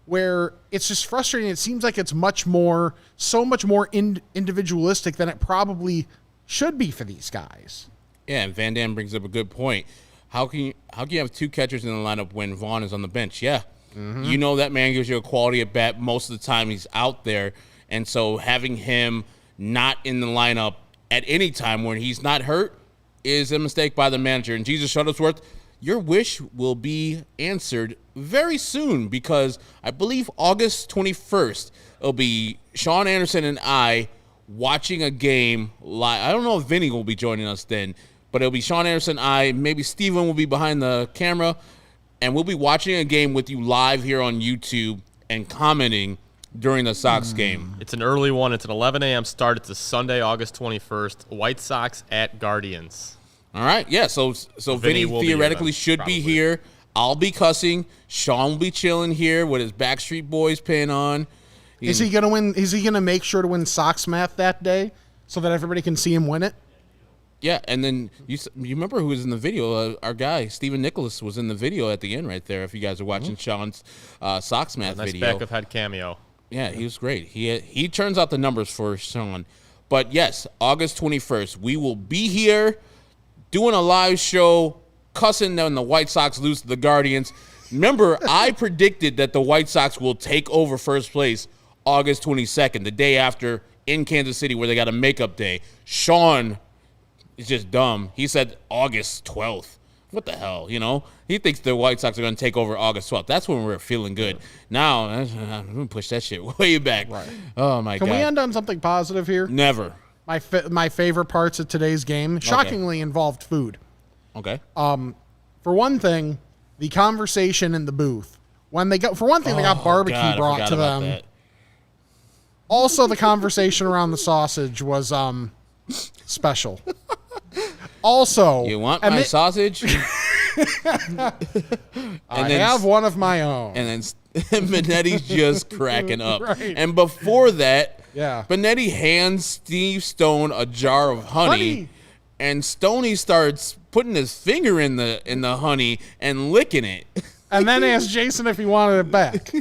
where it's just frustrating. It seems like it's so much more individualistic than it probably should be for these guys. Yeah, and Van Dam brings up a good point. How can you have 2 catchers in the lineup when Vaughn is on the bench? Yeah. Mm-hmm. You know that man gives you a quality at bat most of the time he's out there. And so having him not in the lineup at any time when he's not hurt is a mistake by the manager. And Jesus Shuttlesworth, your wish will be answered very soon, because I believe August 21st, it'll be Sean Anderson and I watching a game live. I don't know if Vinny will be joining us then, but it'll be Sean Anderson, I, maybe Steven will be behind the camera, and we'll be watching a game with you live here on YouTube and commenting during the Sox game. It's an early one. It's an 11 a.m. start. It's a Sunday, August 21st. White Sox at Guardians. All right, yeah, so Vinny theoretically should be here. I'll be cussing. Sean will be chilling here with his Backstreet Boys pin on. Is he gonna win? Is he gonna make sure to win Sox Math that day so that everybody can see him win it? Yeah, and then you remember who was in the video? Our guy Stephen Nicholas was in the video at the end right there. If you guys are watching Sean's Sox Math nice video, back of head cameo. Yeah, he was great. He turns out the numbers for Sean. But yes, August 21st, we will be here doing a live show, cussing when the White Sox lose to the Guardians. Remember, I predicted that the White Sox will take over first place August 22nd, the day after in Kansas City where they got a makeup day. Sean is just dumb. He said August 12th. What the hell, you know? He thinks the White Sox are going to take over August 12th. That's when we're feeling good. Now, I'm going to push that shit way back. Right. Oh, my God. Can we end on something positive here? Never. My favorite parts of today's game shockingly involved food. Okay. For one thing, the conversation in the booth. They got barbecue brought to them. That. Also, the conversation around the sausage was special. Also, you want my sausage? I have one of my own. And then Benetti's just cracking up. Right. And before that, yeah, Benetti hands Steve Stone a jar of honey. And Stoney starts putting his finger in the honey and licking it. And then asked Jason if he wanted it back.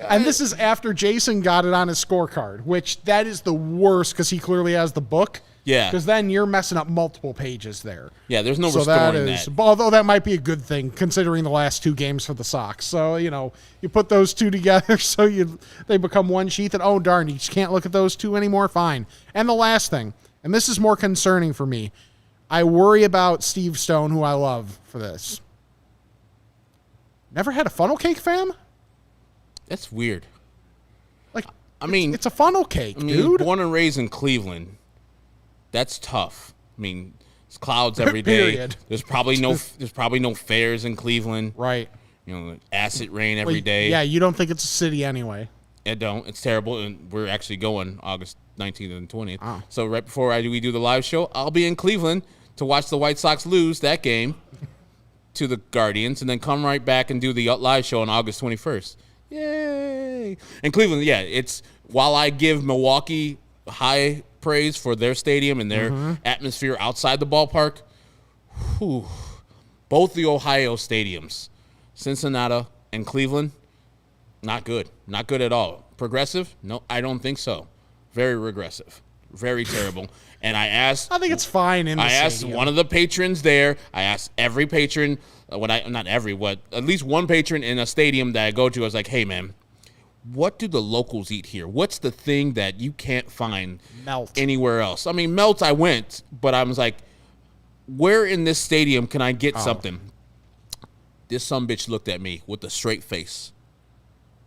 And this is after Jason got it on his scorecard, which that is the worst because he clearly has the book. Yeah. Because then you're messing up multiple pages there. Yeah, there's no restoring that. Although that might be a good thing considering the last 2 games for the Sox. So, you put those 2 together so they become one sheet and, oh, darn, you just can't look at those 2 anymore. Fine. And the last thing, and this is more concerning for me, I worry about Steve Stone, who I love, for this. Never had a funnel cake, fam? That's weird. It's a funnel cake, dude. Born and raised in Cleveland. That's tough. It's clouds every day. Period. There's probably no fairs in Cleveland. Right. Acid rain every day. Yeah, you don't think it's a city anyway. I don't. It's terrible, and we're actually going August 19th and 20th. Oh. So right before we do the live show, I'll be in Cleveland to watch the White Sox lose that game to the Guardians, and then come right back and do the live show on August 21st. Yay! And Cleveland, yeah, it's while I give Milwaukee high praise for their stadium and their atmosphere outside the ballpark, both the Ohio stadiums, Cincinnati and Cleveland, not good. Not good at all. Progressive? No, I don't think so. Very regressive. Very terrible. And I think it's fine in the stadium. I asked one of the patrons there. I asked every patron, at least one patron in a stadium that I go to. I was like, hey, man, what do the locals eat here? What's the thing that you can't find anywhere else? Melt I went, but I was like, where in this stadium can I get something? This sumbitch looked at me with a straight face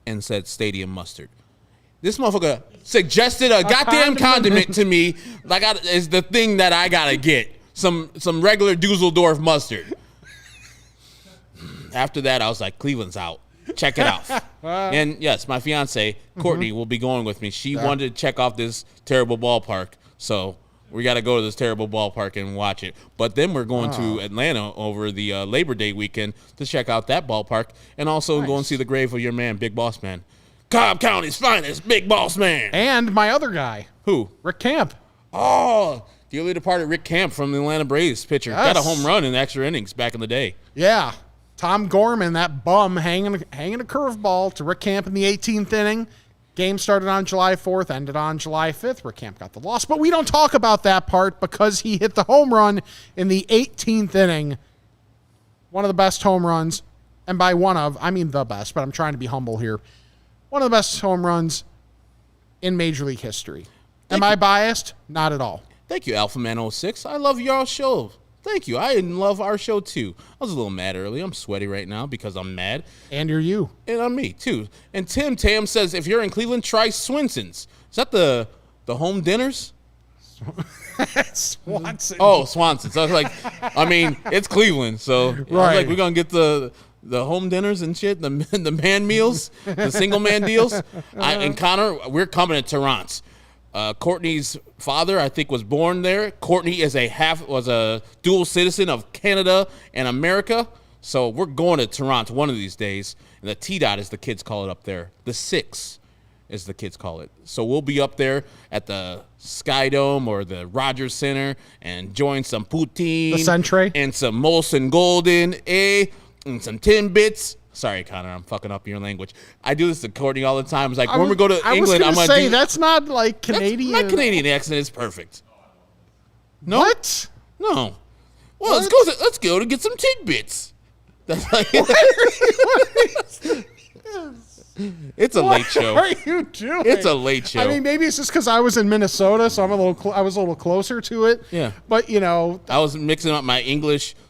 and said stadium mustard. This motherfucker suggested a goddamn condiment to me is the thing that I gotta get. Some regular Dusseldorf mustard. After that, I was like, Cleveland's out. Check it out. And yes, my fiance, Courtney, will be going with me. She wanted to check off this terrible ballpark. So we got to go to this terrible ballpark and watch it. But then we're going to Atlanta over the Labor Day weekend to check out that ballpark and also go and see the grave of your man, Big Boss Man. Cobb County's finest, Big Boss Man. And my other guy. Who? Rick Camp. Oh, dearly departed Rick Camp from the Atlanta Braves pitcher. Yes. Got a home run in extra innings back in the day. Yeah. Tom Gorman, that bum, hanging a curveball to Rick Camp in the 18th inning. Game started on July 4th, ended on July 5th. Rick Camp got the loss. But we don't talk about that part because he hit the home run in the 18th inning. One of the best home runs. And by I mean the best, but I'm trying to be humble here. One of the best home runs in Major League history. Am I biased? Not at all. Thank you, Alpha Man 06. I love your show. Thank you. I love our show, too. I was a little mad earlier. I'm sweaty right now because I'm mad. And you're you. And I'm me, too. And Tim Tam says, if you're in Cleveland, try Swenson's. Is that the home dinners? Swanson. Oh, Swanson's. I was like, it's Cleveland. So right. I was like, we're going to get the home dinners and shit, the man meals, the single man deals. And Connor, we're coming to Toronto. Courtney's father, I think, was born there. Courtney was a dual citizen of Canada and America. So we're going to Toronto one of these days. And the T-Dot, as the kids call it up there. The 6, as the kids call it. So we'll be up there at the Sky Dome or the Rogers Center and enjoying some poutine. The Centre. And some Molson Golden, and some Timbits. Sorry, Connor, I'm fucking up your language. I do this to Courtney all the time. It's like, when we go to England, I'm going to say, that's not like Canadian. My Canadian accent is perfect. No? What? No. Well, let's go to get some tidbits. That's like, it's a late show. What are you doing? It's a late show. Maybe it's just because I was in Minnesota, so I was a little closer to it. Yeah. But, I was mixing up my English /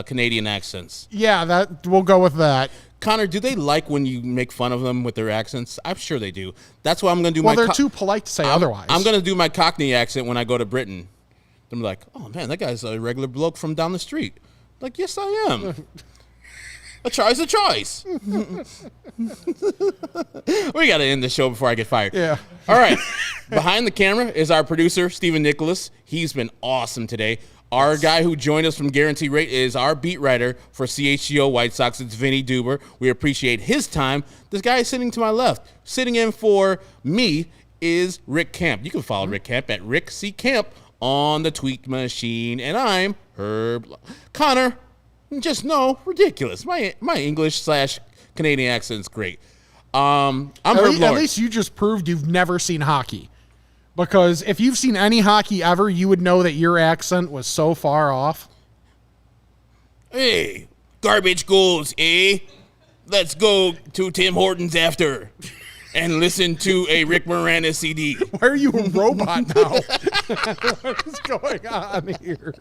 Canadian accents. Yeah, we'll go with that. Connor, do they like when you make fun of them with their accents? I'm sure they do. That's why I'm going to do Well, they're too polite to say otherwise. I'm going to do my Cockney accent when I go to Britain. I'm like, oh, man, that guy's a regular bloke from down the street. Like, yes, I am. A try's a choice. We got to end the show before I get fired. Yeah. All right. Behind the camera is our producer, Stephen Nicholas. He's been awesome today. Our guy who joined us from Guarantee Rate is our beat writer for CHGO White Sox. It's Vinnie Duber. We appreciate his time. This guy is sitting to my left. Sitting in for me is Rick Camp. You can follow Rick Camp at Rick C. Camp on the Tweak Machine. And I'm Herb. Connor, just no, ridiculous. My English/Canadian accent's great. I'm Herb Lawrence. At least you just proved you've never seen hockey. Because if you've seen any hockey ever, you would know that your accent was so far off. Hey, garbage goals, eh? Let's go to Tim Hortons after and listen to a Rick Moranis CD. Why are you a robot now? What is going on here?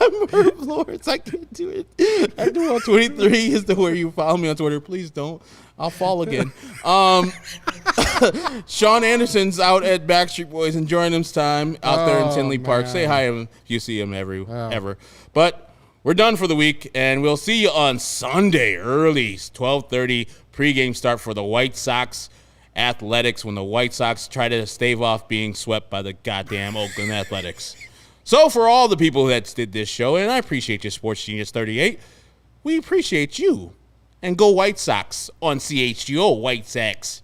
I'm Herb Lawrence. I can't do it. I do on 23 is the where you follow me on Twitter. Please don't. I'll fall again. Sean Anderson's out at Backstreet Boys enjoying his time out there in Tinley Park. Say hi to him if you see him ever. But we're done for the week, and we'll see you on Sunday early, 12:30 pregame start for the White Sox Athletics when the White Sox try to stave off being swept by the goddamn Oakland Athletics. So for all the people that did this show, and I appreciate you, Sports Genius 38, we appreciate you. And go White Sox on CHGO White Sox.